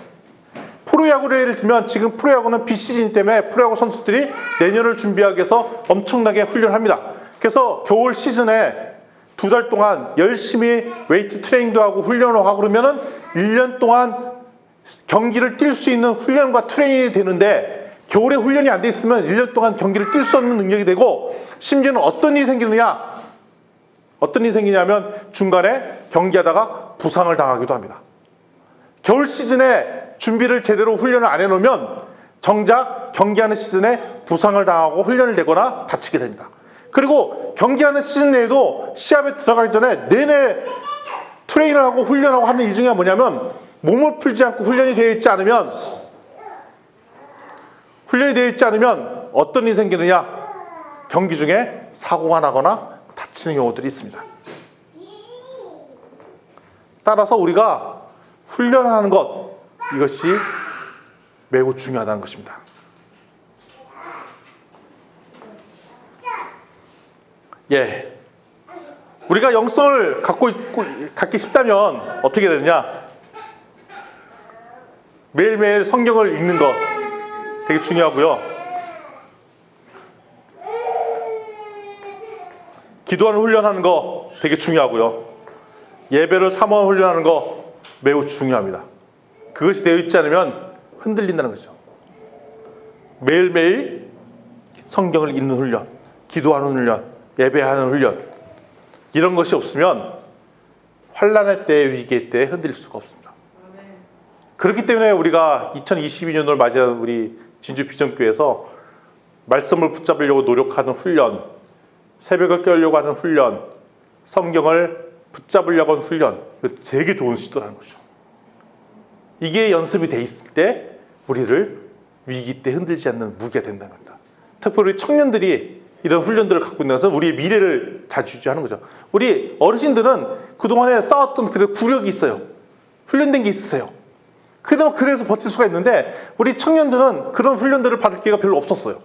[SPEAKER 1] 프로야구를 예를 들면 지금 프로야구는 비시즌 때문에 프로야구 선수들이 내년을 준비하기 위해서 엄청나게 훈련합니다. 그래서 겨울 시즌에 2달 동안 열심히 웨이트 트레이닝도 하고 훈련을 하고 그러면은 1년 동안 경기를 뛸 수 있는 훈련과 트레이닝이 되는데 겨울에 훈련이 안 돼 있으면 1년 동안 경기를 뛸 수 없는 능력이 되고 심지어는 어떤 일이 생기냐면 중간에 경기하다가 부상을 당하기도 합니다. 겨울 시즌에 준비를 제대로 훈련을 안 해놓으면 정작 경기하는 시즌에 부상을 당하고 훈련을 내거나 다치게 됩니다. 그리고 경기하는 시즌 내에도 시합에 들어가기 전에 내내 트레이너하고 훈련하고 하는 이유가 뭐냐면 몸을 풀지 않고 훈련이 되어 있지 않으면 어떤 일이 생기느냐? 경기 중에 사고가 나거나 다치는 경우들이 있습니다. 따라서 우리가 훈련하는 것, 이것이 매우 중요하다는 것입니다. 예, 우리가 영성을 갖기 쉽다면 어떻게 되느냐? 매일매일 성경을 읽는 것 되게 중요하고요. 기도하는 훈련하는 거 되게 중요하고요. 예배를 사모하는 훈련하는 거 매우 중요합니다. 그것이 되어 있지 않으면 흔들린다는 거죠. 매일매일 성경을 읽는 훈련, 기도하는 훈련, 예배하는 훈련, 이런 것이 없으면 환난의 때, 위기의 때 흔들릴 수가 없습니다. 그렇기 때문에 우리가 2022년을 맞이한 우리 진주 비전교회에서 말씀을 붙잡으려고 노력하는 훈련, 새벽을 깨우려고 하는 훈련, 성경을 붙잡으려고 하는 훈련, 이거 되게 좋은 시도라는 거죠. 이게 연습이 돼 있을 때 우리를 위기 때 흔들지 않는 무기가 된다는 겁니다. 특별히 청년들이 이런 훈련들을 갖고 있는 것은 우리의 미래를 자주지하는 거죠. 우리 어르신들은 그동안에 쌓았던 그래도 구력이 있어요. 훈련된 게 있으세요. 그래서 버틸 수가 있는데 우리 청년들은 그런 훈련들을 받을 기회가 별로 없었어요.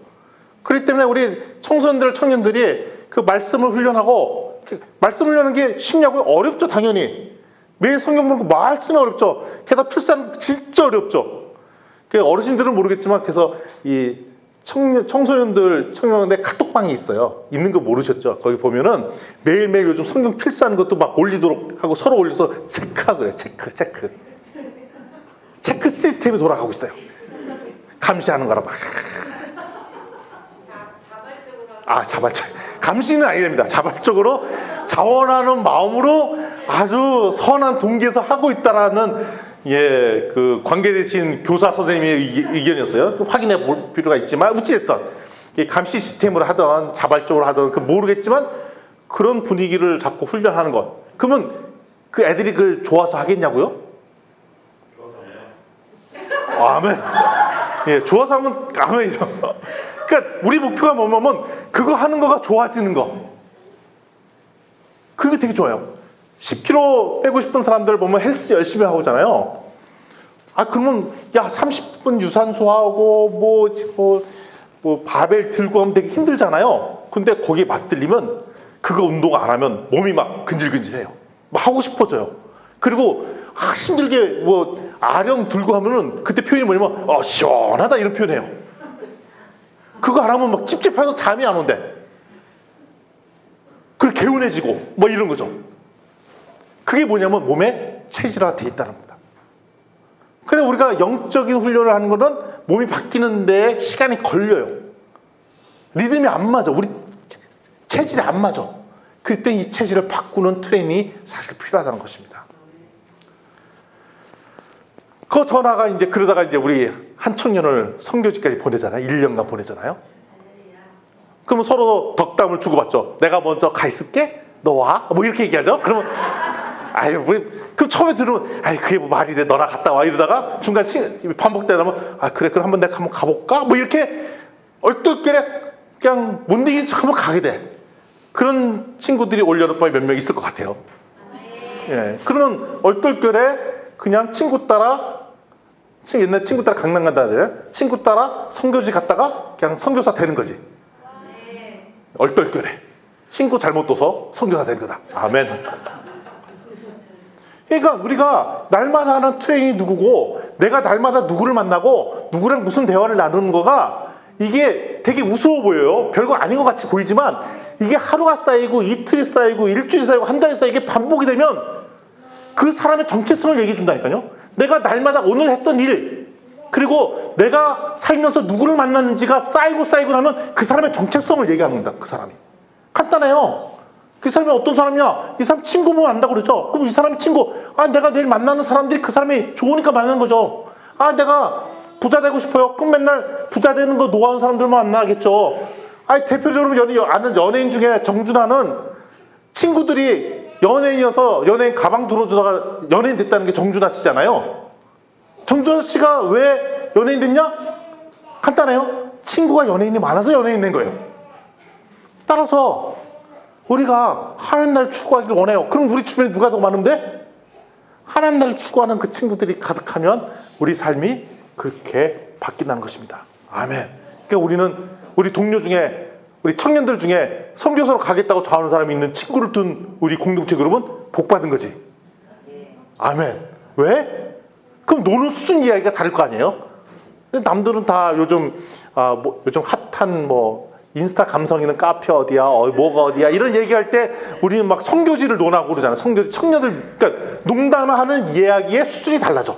[SPEAKER 1] 그렇기 때문에 우리 청소년들, 청년들이 그 말씀을 훈련하고, 말씀 훈련하는 게 쉽냐고요? 어렵죠, 당연히. 매일 성경 보는 거 말씀이 어렵죠. 게다가 필사는 진짜 어렵죠. 어르신들은 모르겠지만, 그래서 이 청소년들 카톡방이 있어요. 있는 거 모르셨죠? 거기 보면은 매일매일 요즘 성경 필사하는 것도 막 올리도록 하고 서로 올려서 체크하고 그래요. 체크 시스템이 돌아가고 있어요. 감시하는 거라 막. 자발적. 감시는 아니랍니다. 자발적으로 자원하는 마음으로 아주 선한 동기에서 하고 있다라는 그 관계되신 교사 선생님의 의견이었어요. 확인해 볼 필요가 있지만 어찌됐든 감시 시스템으로 하던 자발적으로 하던 모르겠지만 그런 분위기를 잡고 훈련하는 것. 그러면 그 애들이 그걸 좋아서 하겠냐고요? 아멘. 예, 좋아서 하면 아멘이죠. 그러니까 우리 목표가 뭐냐면 그거 하는 거가 좋아지는 거. 그게 되게 좋아요. 10kg 빼고 싶은 사람들 보면 헬스 열심히 하고잖아요. 그러면 30분 유산소하고 뭐 바벨 들고 하면 되게 힘들잖아요. 근데 거기에 맞들리면 그거 운동 안 하면 몸이 막 근질근질해요. 막 하고 싶어져요. 그리고 힘들게 아령 들고 하면은 그때 표현이 뭐냐면 시원하다 이런 표현해요. 그거 안 하면 막 찝찝해서 잠이 안 온대. 그리고 개운해지고 이런 거죠. 그게 뭐냐면 몸에 체질화가 돼 있다는 겁니다. 그래 우리가 영적인 훈련을 하는 거는 몸이 바뀌는 데 시간이 걸려요. 리듬이 안 맞아. 우리 체질이 안 맞아. 그때 이 체질을 바꾸는 트레이닝이 사실 필요하다는 것입니다. 그거 더 나아가 그러다가 우리 한 청년을 선교지까지 보내잖아요. 1년간 보내잖아요. 그러면 서로 덕담을 주고받죠. 내가 먼저 가 있을게. 너 와. 이렇게 얘기하죠. 그러면 그럼 처음에 들으면 그게 말이 돼. 너나 갔다 와 이러다가 중간 반복되다 보면 그래 그럼 내가 한번 가볼까. 이렇게 얼떨결에 그냥 못 이긴 척 한번 가게 돼. 그런 친구들이 올여름밤에 몇 명 있을 것 같아요. 예. 그러면 얼떨결에 그냥 친구 따라 옛날 친구 따라 강남 간다 하잖아요. 친구 따라 선교지 갔다가 그냥 선교사 되는 거지. 얼떨결에 친구 잘못 둬서 선교사 되는 거다. 아멘. 그러니까 우리가 날마다 하는 트레이닝이 누구고 내가 날마다 누구를 만나고 누구랑 무슨 대화를 나누는 거가 이게 되게 우스워 보여요. 별거 아닌 것 같이 보이지만 이게 하루가 쌓이고 이틀이 쌓이고 일주일이 쌓이고 한 달이 쌓이고 이게 반복이 되면 그 사람의 정체성을 얘기해 준다니까요. 내가 날마다 오늘 했던 일 그리고 내가 살면서 누구를 만났는지가 쌓이고 나면 그 사람의 정체성을 얘기하는 겁니다. 그 사람이 간단해요. 그 사람이 어떤 사람이야? 이 사람 친구 보면 안다고 그러죠. 그럼 이 사람이 친구 내가 내일 만나는 사람들이 그 사람이 좋으니까 만나는 거죠. 아, 내가 부자 되고 싶어요. 그럼 맨날 부자 되는 거 노하는 사람들만 만나겠죠. 아니, 대표적으로 아는 연예인 중에 정준하는 친구들이 연예인이어서 연예인 가방 들어주다가 연예인 됐다는 게 정준하 씨잖아요. 정준하 씨가 왜 연예인 됐냐? 간단해요. 친구가 연예인이 많아서 연예인 된 거예요. 따라서 우리가 하나님 나라를 추구하기를 원해요. 그럼 우리 주변에 누가 더 많으면 돼? 하나님 나라를 추구하는 그 친구들이 가득하면 우리 삶이 그렇게 바뀐다는 것입니다. 아멘. 그러니까 우리 동료 중에, 우리 청년들 중에 선교사로 가겠다고 저하는 사람이 있는 친구를 둔 우리 공동체 그룹은 복 받은 거지. 아멘. 왜? 그럼 노는 수준 이야기가 다를 거 아니에요? 근데 남들은 다 요즘 요즘 핫한 인스타 감성 있는 카페 어디야, 뭐가 어디야 이런 얘기할 때 우리는 막 선교지를 논하고 그러잖아요. 선교지 청년들, 그러니까 농담하는 이야기의 수준이 달라져.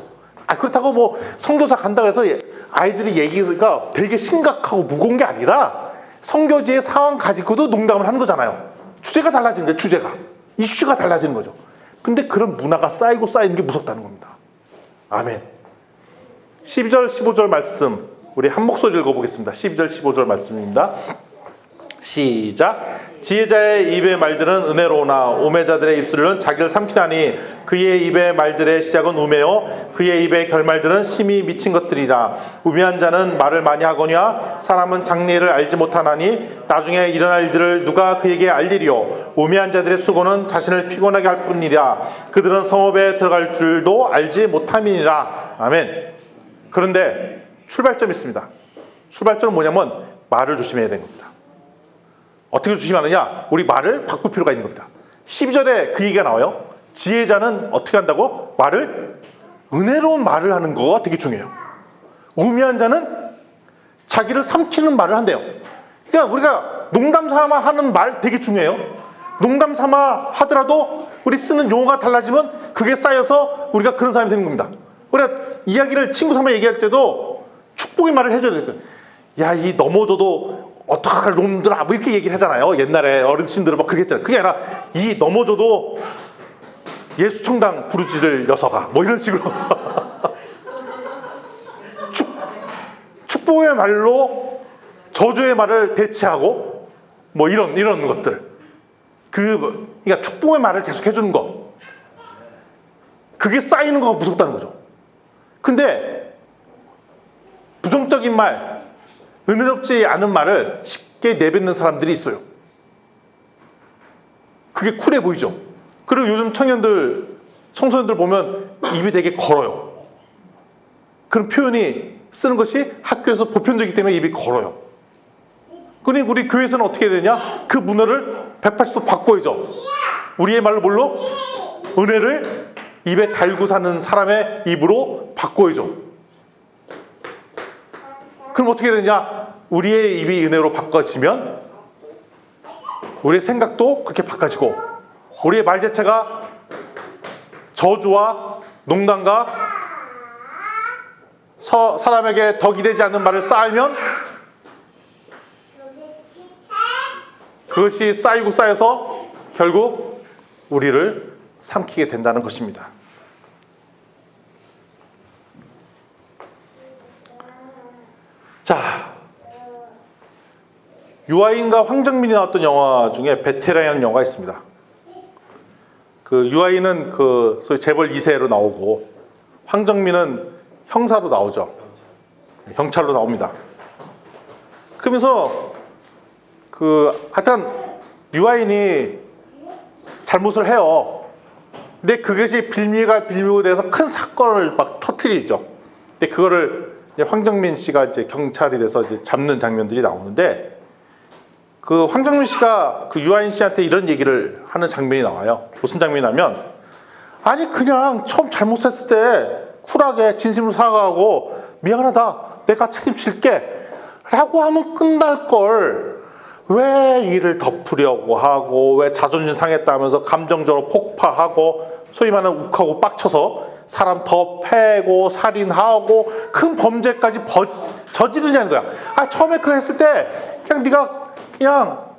[SPEAKER 1] 그렇다고 선교사 간다고 해서 아이들이 얘기가 되게 심각하고 무거운 게 아니라 선교지의 상황 가지고도 농담을 하는 거잖아요. 주제가 달라지는 거예요. 주제가. 이슈가 달라지는 거죠. 근데 그런 문화가 쌓이고 쌓이는 게 무섭다는 겁니다. 아멘. 12절 15절 말씀 우리 한 목소리 읽어보겠습니다. 12절 15절 말씀입니다. 시작. 지혜자의 입의 말들은 은혜로우나 오매자들의 입술은 자기를 삼키나니 그의 입의 말들의 시작은 우매요 그의 입의 결말들은 심히 미친 것들이라. 우매한 자는 말을 많이 하거니와 사람은 장래를 알지 못하나니 나중에 일어날 일들을 누가 그에게 알리리요. 우매한 자들의 수고는 자신을 피곤하게 할 뿐이라. 그들은 성읍에 들어갈 줄도 알지 못함이니라. 아멘. 그런데 출발점이 있습니다. 출발점은 뭐냐면 말을 조심해야 되는 겁니다. 어떻게 조심하느냐? 우리 말을 바꿀 필요가 있는 겁니다. 12절에 그 얘기가 나와요. 지혜자는 어떻게 한다고? 은혜로운 말을 하는 거가 되게 중요해요. 우매한 자는 자기를 삼키는 말을 한대요. 그러니까 우리가 농담 삼아 하는 말 되게 중요해요. 농담 삼아 하더라도 우리 쓰는 용어가 달라지면 그게 쌓여서 우리가 그런 사람이 되는 겁니다. 우리가 이야기를 친구 삼아 얘기할 때도 축복의 말을 해줘야 돼요. 야, 이 넘어져도 어떡할 놈들아, 이렇게 얘기를 하잖아요. 옛날에 어르신들은 그렇게 했잖아요. 그게 아니라 이 넘어져도 예수청당 부르짖을 녀석아, 이런 식으로 축복의 말로 저주의 말을 대체하고 이런 것들. 그러니까 축복의 말을 계속 해주는 거. 그게 쌓이는 거가 무섭다는 거죠. 근데 부정적인 말, 은혜롭지 않은 말을 쉽게 내뱉는 사람들이 있어요. 그게 쿨해 보이죠. 그리고 요즘 청소년들 보면 입이 되게 걸어요. 그런 표현이 쓰는 것이 학교에서 보편적이기 때문에 입이 걸어요. 그러니 우리 교회에서는 어떻게 해야 되냐? 그 문화를 180도 바꿔야죠. 우리의 말로 뭘로? 은혜를 입에 달고 사는 사람의 입으로 바꿔야죠. 그럼 어떻게 되냐? 우리의 입이 은혜로 바꿔지면 우리의 생각도 그렇게 바꿔지고 우리의 말 자체가 저주와 농담과 사람에게 덕이 되지 않는 말을 쌓으면 그것이 쌓이고 쌓여서 결국 우리를 삼키게 된다는 것입니다. 자, 유아인과 황정민이 나왔던 영화 중에 베테랑이라는 영화가 있습니다. 그 유아인은 소위 재벌 2세로 나오고 황정민은 형사로 나오죠. 경찰로 나옵니다. 그러면서 하여튼 유아인이 잘못을 해요. 근데 그것이 빌미고 돼서 큰 사건을 막 터뜨리죠. 근데 그거를 이제 황정민 씨가 이제 경찰이 돼서 이제 잡는 장면들이 나오는데 그 황정민 씨가 그 유아인 씨한테 이런 얘기를 하는 장면이 나와요. 무슨 장면이냐면 아니 그냥 처음 잘못했을 때 쿨하게 진심으로 사과하고 미안하다 내가 책임질게 라고 하면 끝날 걸 왜 일을 덮으려고 하고 왜 자존심 상했다면서 감정적으로 폭파하고 소위 말하는 욱하고 빡쳐서 사람 더 패고 살인하고 큰 범죄까지 저지르냐는 거야. 처음에 그거 했을 때 그냥 네가 그냥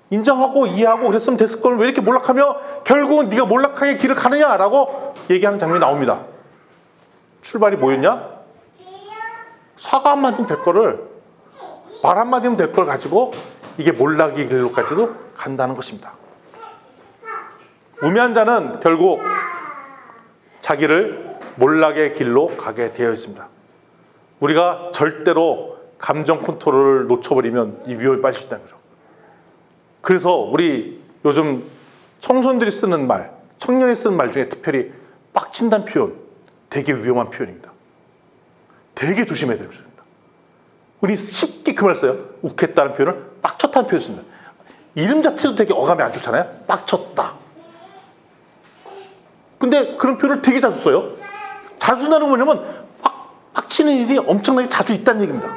[SPEAKER 1] 인정하고 이해하고 그랬으면 됐을 걸 왜 이렇게 몰락하며 결국은 네가 몰락하게 길을 가느냐라고 얘기하는 장면이 나옵니다. 출발이 뭐였냐? 사과 한마디면 될 거를, 말 한마디면 될 걸 가지고 이게 몰락의 길로까지도 간다는 것입니다. 우매한 자는 결국 자기를 몰락의 길로 가게 되어 있습니다. 우리가 절대로 감정 컨트롤을 놓쳐버리면 이 위험에 빠질 수 있다는 거죠. 그래서 우리 요즘 청소년들이 쓰는 말, 청년이 쓰는 말 중에 특별히 빡친다는 표현, 되게 위험한 표현입니다. 되게 조심해야 됩니다. 우리 쉽게 그 말 써요. 욱했다는 표현을 빡쳤다는 표현을 씁니다. 이름 자체도 되게 어감이 안 좋잖아요. 빡쳤다. 근데 그런 표현을 되게 자주 써요. 자주 쓰는 건 뭐냐면 빡치는 일이 엄청나게 자주 있다는 얘기입니다.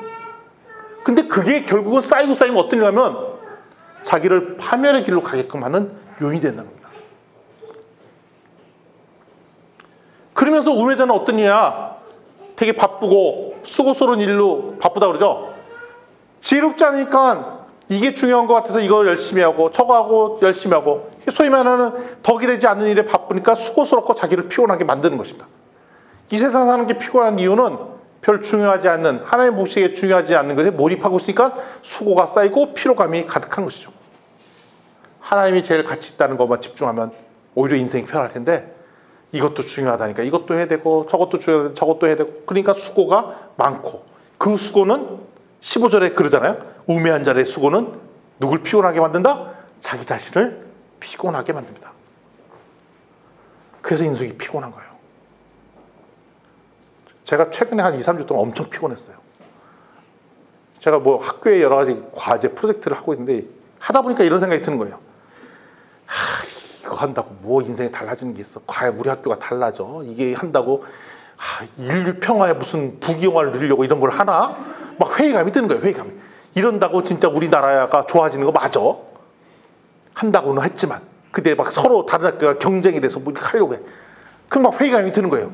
[SPEAKER 1] 근데 그게 결국은 쌓이고 쌓이면 어떤 일이냐면 자기를 파멸의 길로 가게끔 하는 요인이 된다는 겁니다. 그러면서 우매자는 어떤 일이냐? 되게 바쁘고 수고스러운 일로 바쁘다 그러죠. 지혜롭지 않으니까 이게 중요한 것 같아서 이거 열심히 하고 저거 하고 열심히 하고, 소위 말하는 덕이 되지 않는 일에 바쁘니까 수고스럽고 자기를 피곤하게 만드는 것입니다. 이 세상 사는 게 피곤한 이유는 별 중요하지 않는, 하나님의 목적에 중요하지 않는 것에 몰입하고 있으니까 수고가 쌓이고 피로감이 가득한 것이죠. 하나님이 제일 가치 있다는 것만 집중하면 오히려 인생이 편할 텐데, 이것도 중요하다니까 이것도 해야 되고 저것도 중요하다 저것도 해야 되고, 그러니까 수고가 많고, 그 수고는 15절에 그러잖아요. 우매한 자의 수고는 누굴 피곤하게 만든다? 자기 자신을 피곤하게 만듭니다. 그래서 인생이 피곤한 거예요. 제가 최근에 한 2, 3주 동안 엄청 피곤했어요. 제가 뭐 학교에 여러 가지 과제 프로젝트를 하고 있는데 하다 보니까 이런 생각이 드는 거예요. 이거 한다고 뭐 인생이 달라지는 게 있어? 과연 우리 학교가 달라져? 이게 한다고 인류 평화에 무슨 부귀영화를 누리려고 이런 걸 하나? 막 회의감이 드는 거예요. 회의감이. 이런다고 진짜 우리나라가 좋아지는 거 맞아? 한다고는 했지만 근데 막 서로 다른 학교가 경쟁이 돼서 뭐 이렇게 하려고 해. 그럼 막 회의감이 드는 거예요.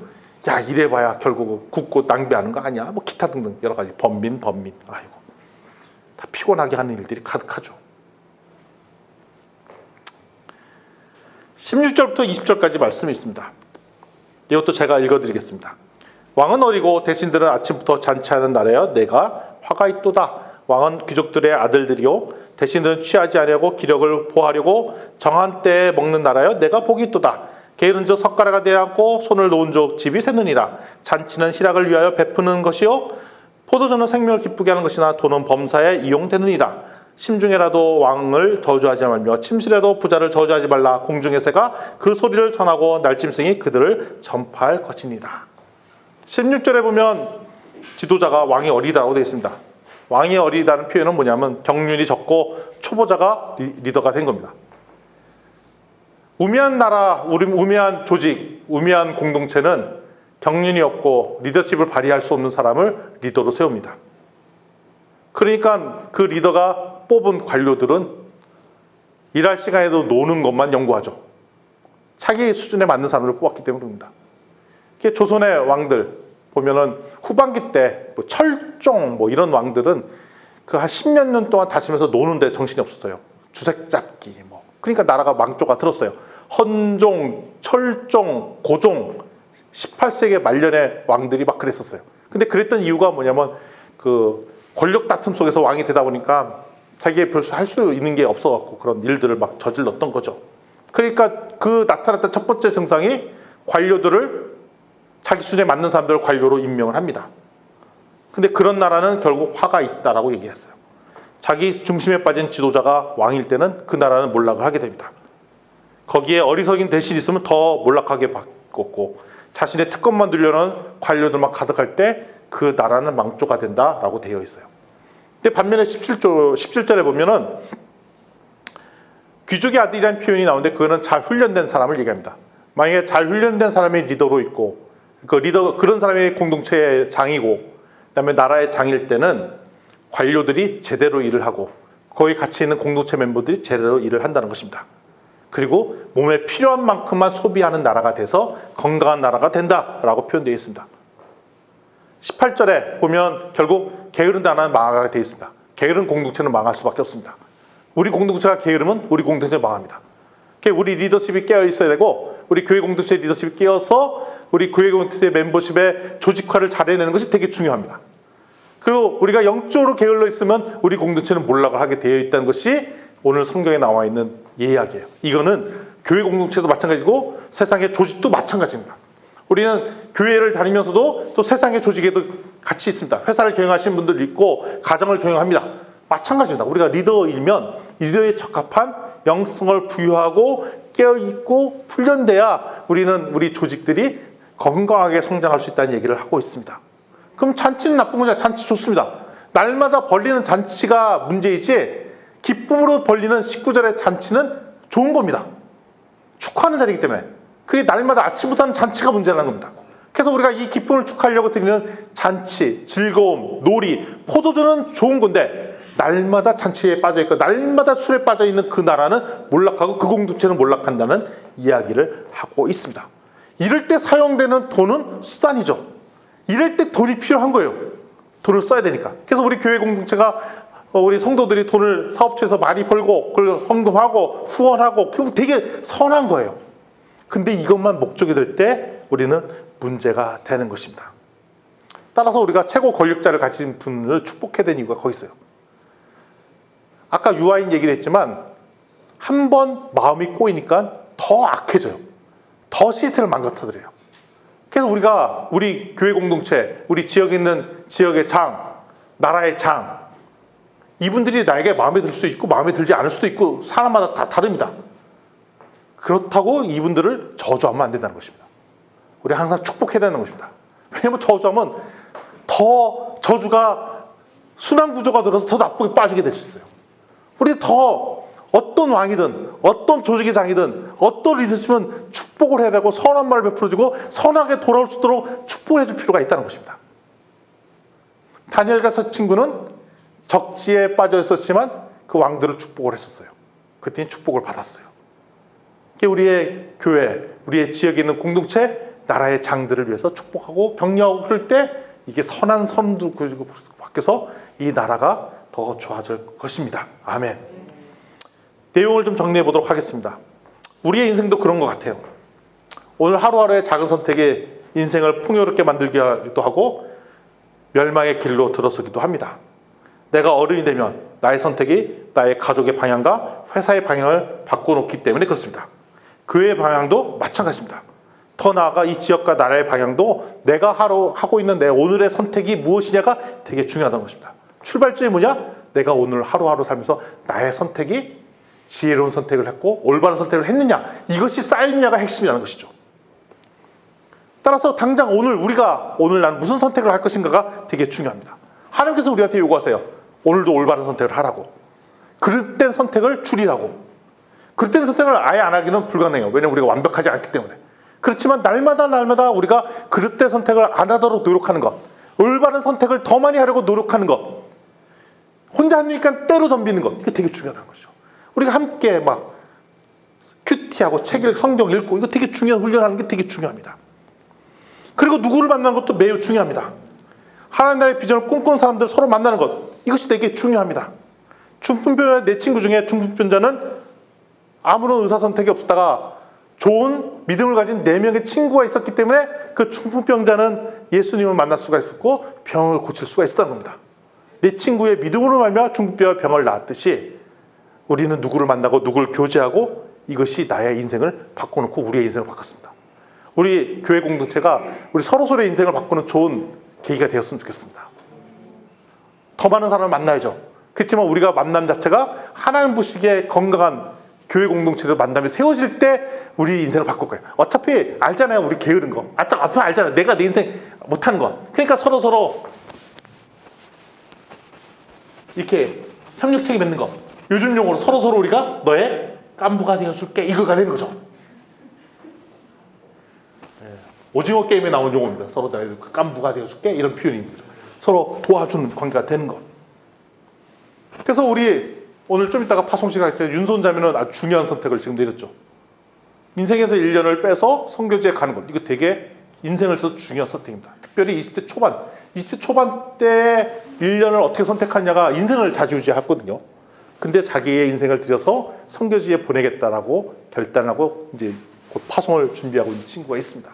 [SPEAKER 1] 야, 이래봐야 결국 굳고 낭비하는 거 아니야? 뭐 기타 등등 여러 가지 번민. 아이고, 다 피곤하게 하는 일들이 가득하죠. 16절부터 20절까지 말씀이 있습니다. 이것도 제가 읽어드리겠습니다. 왕은 어리고 대신들은 아침부터 잔치하는 날에야 내가 화가 있도다. 왕은 귀족들의 아들들이요 대신들은 취하지 아니하고 기력을 보하려고 정한 때에 먹는 나라여 내가 복이 있도다. 게으른즉 석가래가 되지 않고 손을 놓은즉 집이 새느니라. 잔치는 희락을 위하여 베푸는 것이요 포도주는 생명을 기쁘게 하는 것이나 돈은 범사에 이용되느니라. 심중에라도 왕을 저주하지 말며 침실에도 부자를 저주하지 말라. 공중의 새가 그 소리를 전하고 날짐승이 그들을 전파할 것이니라. 16절에 보면 지도자가 왕이 어리다라고 되어 있습니다. 왕이 어리다는 표현은 뭐냐면 경륜이 적고 초보자가 리더가 된 겁니다. 우매한 나라, 우매한 조직, 우매한 공동체는 경륜이 없고 리더십을 발휘할 수 없는 사람을 리더로 세웁니다. 그러니까 그 리더가 뽑은 관료들은 일할 시간에도 노는 것만 연구하죠. 자기 수준에 맞는 사람을 뽑았기 때문입니다. 조선의 왕들 보면은 후반기 때 뭐 철종 뭐 이런 왕들은 그 한 10몇 년 동안 다니면서 노는데 정신이 없었어요. 주색 잡기 뭐. 그러니까 나라가 망조가 들었어요. 헌종, 철종, 고종 18세기 말년에 왕들이 막 그랬었어요. 근데 그랬던 이유가 뭐냐면 그 권력 다툼 속에서 왕이 되다 보니까 자기의 별수 할 수 있는 게 없어갖고 그런 일들을 막 저질렀던 거죠. 그러니까 그 나타났던 첫 번째 증상이 관료들을 자기 수준에 맞는 사람들을 관료로 임명을 합니다. 근데 그런 나라는 결국 화가 있다라고 얘기했어요. 자기 중심에 빠진 지도자가 왕일 때는 그 나라는 몰락을 하게 됩니다. 거기에 어리석인 대신이 있으면 더 몰락하게 바꿨고 자신의 특권만 누려는 관료들만 가득할 때 그 나라는 망조가 된다라고 되어 있어요. 근데 반면에 17절에 보면은 귀족의 아들이라는 표현이 나오는데 그거는 잘 훈련된 사람을 얘기합니다. 만약에 잘 훈련된 사람이 리더로 있고 그런 사람이 공동체의 장이고 그다음에 나라의 장일 때는 관료들이 제대로 일을 하고 거기 같이 있는 공동체 멤버들이 제대로 일을 한다는 것입니다. 그리고 몸에 필요한 만큼만 소비하는 나라가 돼서 건강한 나라가 된다라고 표현되어 있습니다. 18절에 보면 결국 게으른 나라는 망하게 되어 있습니다. 게으른 공동체는 망할 수밖에 없습니다. 우리 공동체가 게으르면 우리 공동체는 망합니다. 우리 리더십이 깨어 있어야 되고 우리 교회 공동체 리더십이 깨어서 우리 교회 공동체 멤버십의 조직화를 잘해내는 것이 되게 중요합니다. 그리고 우리가 영적으로 게을러 있으면 우리 공동체는 몰락을 하게 되어 있다는 것이 오늘 성경에 나와 있는 이야기예요. 이거는 교회 공동체도 마찬가지고 세상의 조직도 마찬가지입니다. 우리는 교회를 다니면서도 또 세상의 조직에도 같이 있습니다. 회사를 경영하시는 분들 있고 가정을 경영합니다. 마찬가지입니다. 우리가 리더이면 리더에 적합한 영성을 부여하고 깨어있고 훈련돼야 우리 조직들이 건강하게 성장할 수 있다는 얘기를 하고 있습니다. 그럼 잔치는 나쁜 거냐? 잔치 좋습니다. 날마다 벌리는 잔치가 문제이지 기쁨으로 벌리는 19절의 잔치는 좋은 겁니다. 축하하는 자리이기 때문에 그게 날마다 아침부터 하는 잔치가 문제라는 겁니다. 그래서 우리가 이 기쁨을 축하하려고 드리는 잔치, 즐거움, 놀이, 포도주는 좋은 건데 날마다 잔치에 빠져있고 날마다 술에 빠져있는 그 나라는 몰락하고 그 공동체는 몰락한다는 이야기를 하고 있습니다. 이럴 때 사용되는 돈은 수단이죠. 이럴 때 돈이 필요한 거예요. 돈을 써야 되니까. 그래서 우리 교회 공동체가 우리 성도들이 돈을 사업체에서 많이 벌고 그걸 헌금하고 후원하고 그거 되게 선한 거예요. 근데 이것만 목적이 될 때 우리는 문제가 되는 것입니다. 따라서 우리가 최고 권력자를 가진 분을 축복해야 되는 이유가 거기 있어요. 아까 유아인 얘기도 했지만 한 번 마음이 꼬이니까 더 악해져요. 더 시스템을 망가뜨려요. 그래서 우리가 우리 교회 공동체, 우리 지역에 있는 지역의 장, 나라의 장, 이분들이 나에게 마음에 들 수 있고 마음에 들지 않을 수도 있고 사람마다 다 다릅니다. 그렇다고 이분들을 저주하면 안 된다는 것입니다. 우리 항상 축복해야 되는 것입니다. 왜냐하면 저주하면 더 저주가 순환 구조가 들어서 더 나쁘게 빠지게 될 수 있어요. 우리 더 어떤 왕이든 어떤 조직의 장이든 어떤 리더십은 축복을 해야 되고 선한 말을 베풀어주고 선하게 돌아올 수 있도록 축복을 해줄 필요가 있다는 것입니다. 다니엘과 서 친구는 적지에 빠져 있었지만 그 왕들을 축복을 했었어요. 그때는 축복을 받았어요. 우리의 교회, 우리의 지역에 있는 공동체, 나라의 장들을 위해서 축복하고 격려하고 그럴 때 이게 선한 선도 바뀌어서 이 나라가 더 좋아질 것입니다. 아멘. 내용을 좀 정리해 보도록 하겠습니다. 우리의 인생도 그런 것 같아요. 오늘 하루하루의 작은 선택이 인생을 풍요롭게 만들기도 하고 멸망의 길로 들어서기도 합니다. 내가 어른이 되면 나의 선택이 나의 가족의 방향과 회사의 방향을 바꿔놓기 때문에 그렇습니다. 교회의 방향도 마찬가지입니다. 더 나아가 이 지역과 나라의 방향도 내가 하고 있는 내 오늘의 선택이 무엇이냐가 되게 중요하다는 것입니다. 출발점이 뭐냐? 내가 오늘 하루하루 살면서 나의 선택이 지혜로운 선택을 했고 올바른 선택을 했느냐, 이것이 쌓이느냐가 핵심이라는 것이죠. 따라서 당장 오늘 난 무슨 선택을 할 것인가가 되게 중요합니다. 하나님께서 우리한테 요구하세요. 오늘도 올바른 선택을 하라고. 그릇된 선택을 줄이라고. 그릇된 선택을 아예 안 하기는 불가능해요. 왜냐하면 우리가 완벽하지 않기 때문에. 그렇지만 날마다 우리가 그릇된 선택을 안 하도록 노력하는 것, 올바른 선택을 더 많이 하려고 노력하는 것, 혼자 하니까 때로 덤비는 것, 이게 되게 중요한 것이죠. 우리가 함께 막 큐티하고 성경 읽고 이거 되게 중요한 훈련하는 게 되게 중요합니다. 그리고 누구를 만나는 것도 매우 중요합니다. 하나님 나라의 비전을 꿈꾸는 사람들 서로 만나는 것, 이것이 되게 중요합니다. 중풍병자 내 친구 중에 중풍병자는 아무런 의사선택이 없었다가 좋은 믿음을 가진 4명의 친구가 있었기 때문에 그 중풍병자는 예수님을 만날 수가 있었고 병을 고칠 수가 있었다는 겁니다. 내 친구의 믿음으로 말미암아 중풍병의 병을 낳았듯이 우리는 누구를 만나고 누구를 교제하고 이것이 나의 인생을 바꿔놓고 우리의 인생을 바꿨습니다. 우리 교회 공동체가 우리 서로서로의 인생을 바꾸는 좋은 계기가 되었으면 좋겠습니다. 더 많은 사람을 만나야죠. 그렇지만 우리가 만남 자체가 하나님 보시기에 건강한 교회 공동체로 만남이 세워질 때 우리 인생을 바꿀 거예요. 어차피 알잖아요. 우리 게으른 거. 앞에 알잖아요. 내가 내 인생 못하는 거. 그러니까 서로 이렇게 협력체계 맺는 거. 요즘 용어로 서로 우리가 너의 깐부가 되어줄게. 이거가 되는 거죠. 오징어 게임에 나온 용어입니다. 서로 나의 깐부가 되어줄게. 이런 표현인 거죠. 서로 도와주는 관계가 되는 것. 그래서 우리 오늘 좀 이따가 파송 시간 할 때 윤손자매는 아주 중요한 선택을 지금 내렸죠. 인생에서 1년을 빼서 선교지에 가는 것. 이거 되게 인생을 써서 중요한 선택입니다. 특별히 20대 초반 때 1년을 어떻게 선택하냐가 인생을 좌지우지했거든요. 근데 자기의 인생을 들여서 선교지에 보내겠다라고 결단하고 이제 곧 파송을 준비하고 있는 친구가 있습니다.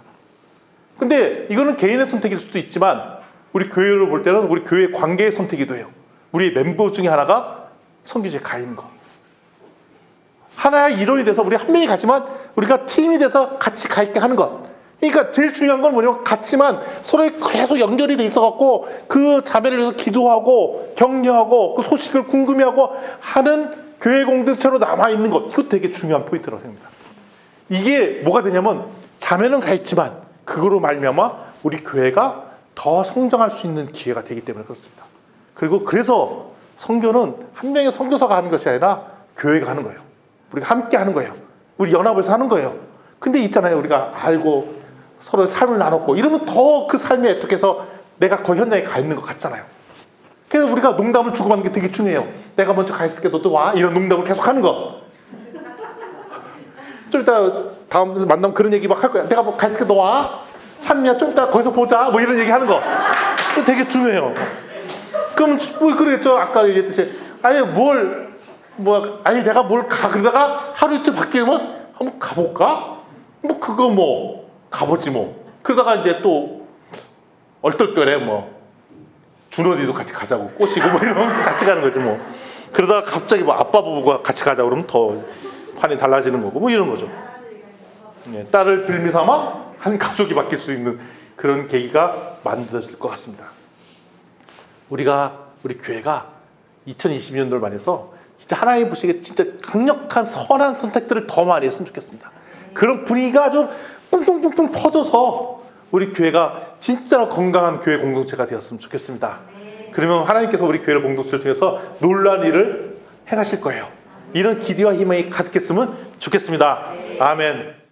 [SPEAKER 1] 근데 이거는 개인의 선택일 수도 있지만 우리 교회를 볼 때는 우리 교회 관계의 선택이기도 해요. 우리 멤버 중에 하나가 선교지에 가 있는 거. 하나의 일원이 돼서 우리 한 명이 가지만 우리가 팀이 돼서 같이 가 있게 하는 것. 그러니까 제일 중요한 건 뭐냐면 같지만 서로 계속 연결이 돼 있어갖고 그 자매를 위해서 기도하고 격려하고 그 소식을 궁금해하고 하는 교회 공동체로 남아있는 것. 이거 되게 중요한 포인트라고 생각합니다. 이게 뭐가 되냐면 자매는 가 있지만 그거로 말미암아 우리 교회가 더 성장할 수 있는 기회가 되기 때문에 그렇습니다. 그리고 그래서 선교는 한 명의 선교사가 하는 것이 아니라 교회가 하는 거예요. 우리가 함께 하는 거예요. 우리 연합에서 하는 거예요. 근데 있잖아요. 우리가 알고 서로 삶을 나눴고 이러면 더 그 삶에 애틋해서 내가 그 현장에 가 있는 것 같잖아요. 그래서 우리가 농담을 주고받는 게 되게 중요해요. 내가 먼저 가 있을게 너도 와. 이런 농담을 계속 하는 거. 좀 이따 다음 만나면 그런 얘기 막 할 거야. 내가 뭐 가 있을게 너 와. 찬미야 좀 이따 거기서 보자. 뭐 이런 얘기 하는 거. 되게 중요해요. 그럼 뭐 그러겠죠. 아까 얘기했듯이 아니 아니 내가 뭘 가 그러다가 하루 이틀 바뀌면 한번 가볼까? 뭐 그거 뭐 가보지 뭐. 그러다가 이제 또 얼떨결에 뭐 준원이도 같이 가자고 꼬시고 뭐 이러면 같이 가는 거지 뭐. 그러다가 갑자기 뭐 아빠 부부가 같이 가자 그러면 더 판이 달라지는 거고 뭐 이런 거죠. 네, 딸을 빌미 삼아 한 가족이 바뀔 수 있는 그런 계기가 만들어질 것 같습니다. 우리 교회가 2022년도를 말해서 진짜 하나님 보시기에 진짜 강력한 선한 선택들을 더 많이 했으면 좋겠습니다. 그런 분위기가 아주 뿡뿡뿡뿡 퍼져서 우리 교회가 진짜로 건강한 교회 공동체가 되었으면 좋겠습니다. 그러면 하나님께서 우리 교회 공동체를 통해서 놀라운 일을 행하실 거예요. 이런 기대와 희망이 가득했으면 좋겠습니다. 아멘.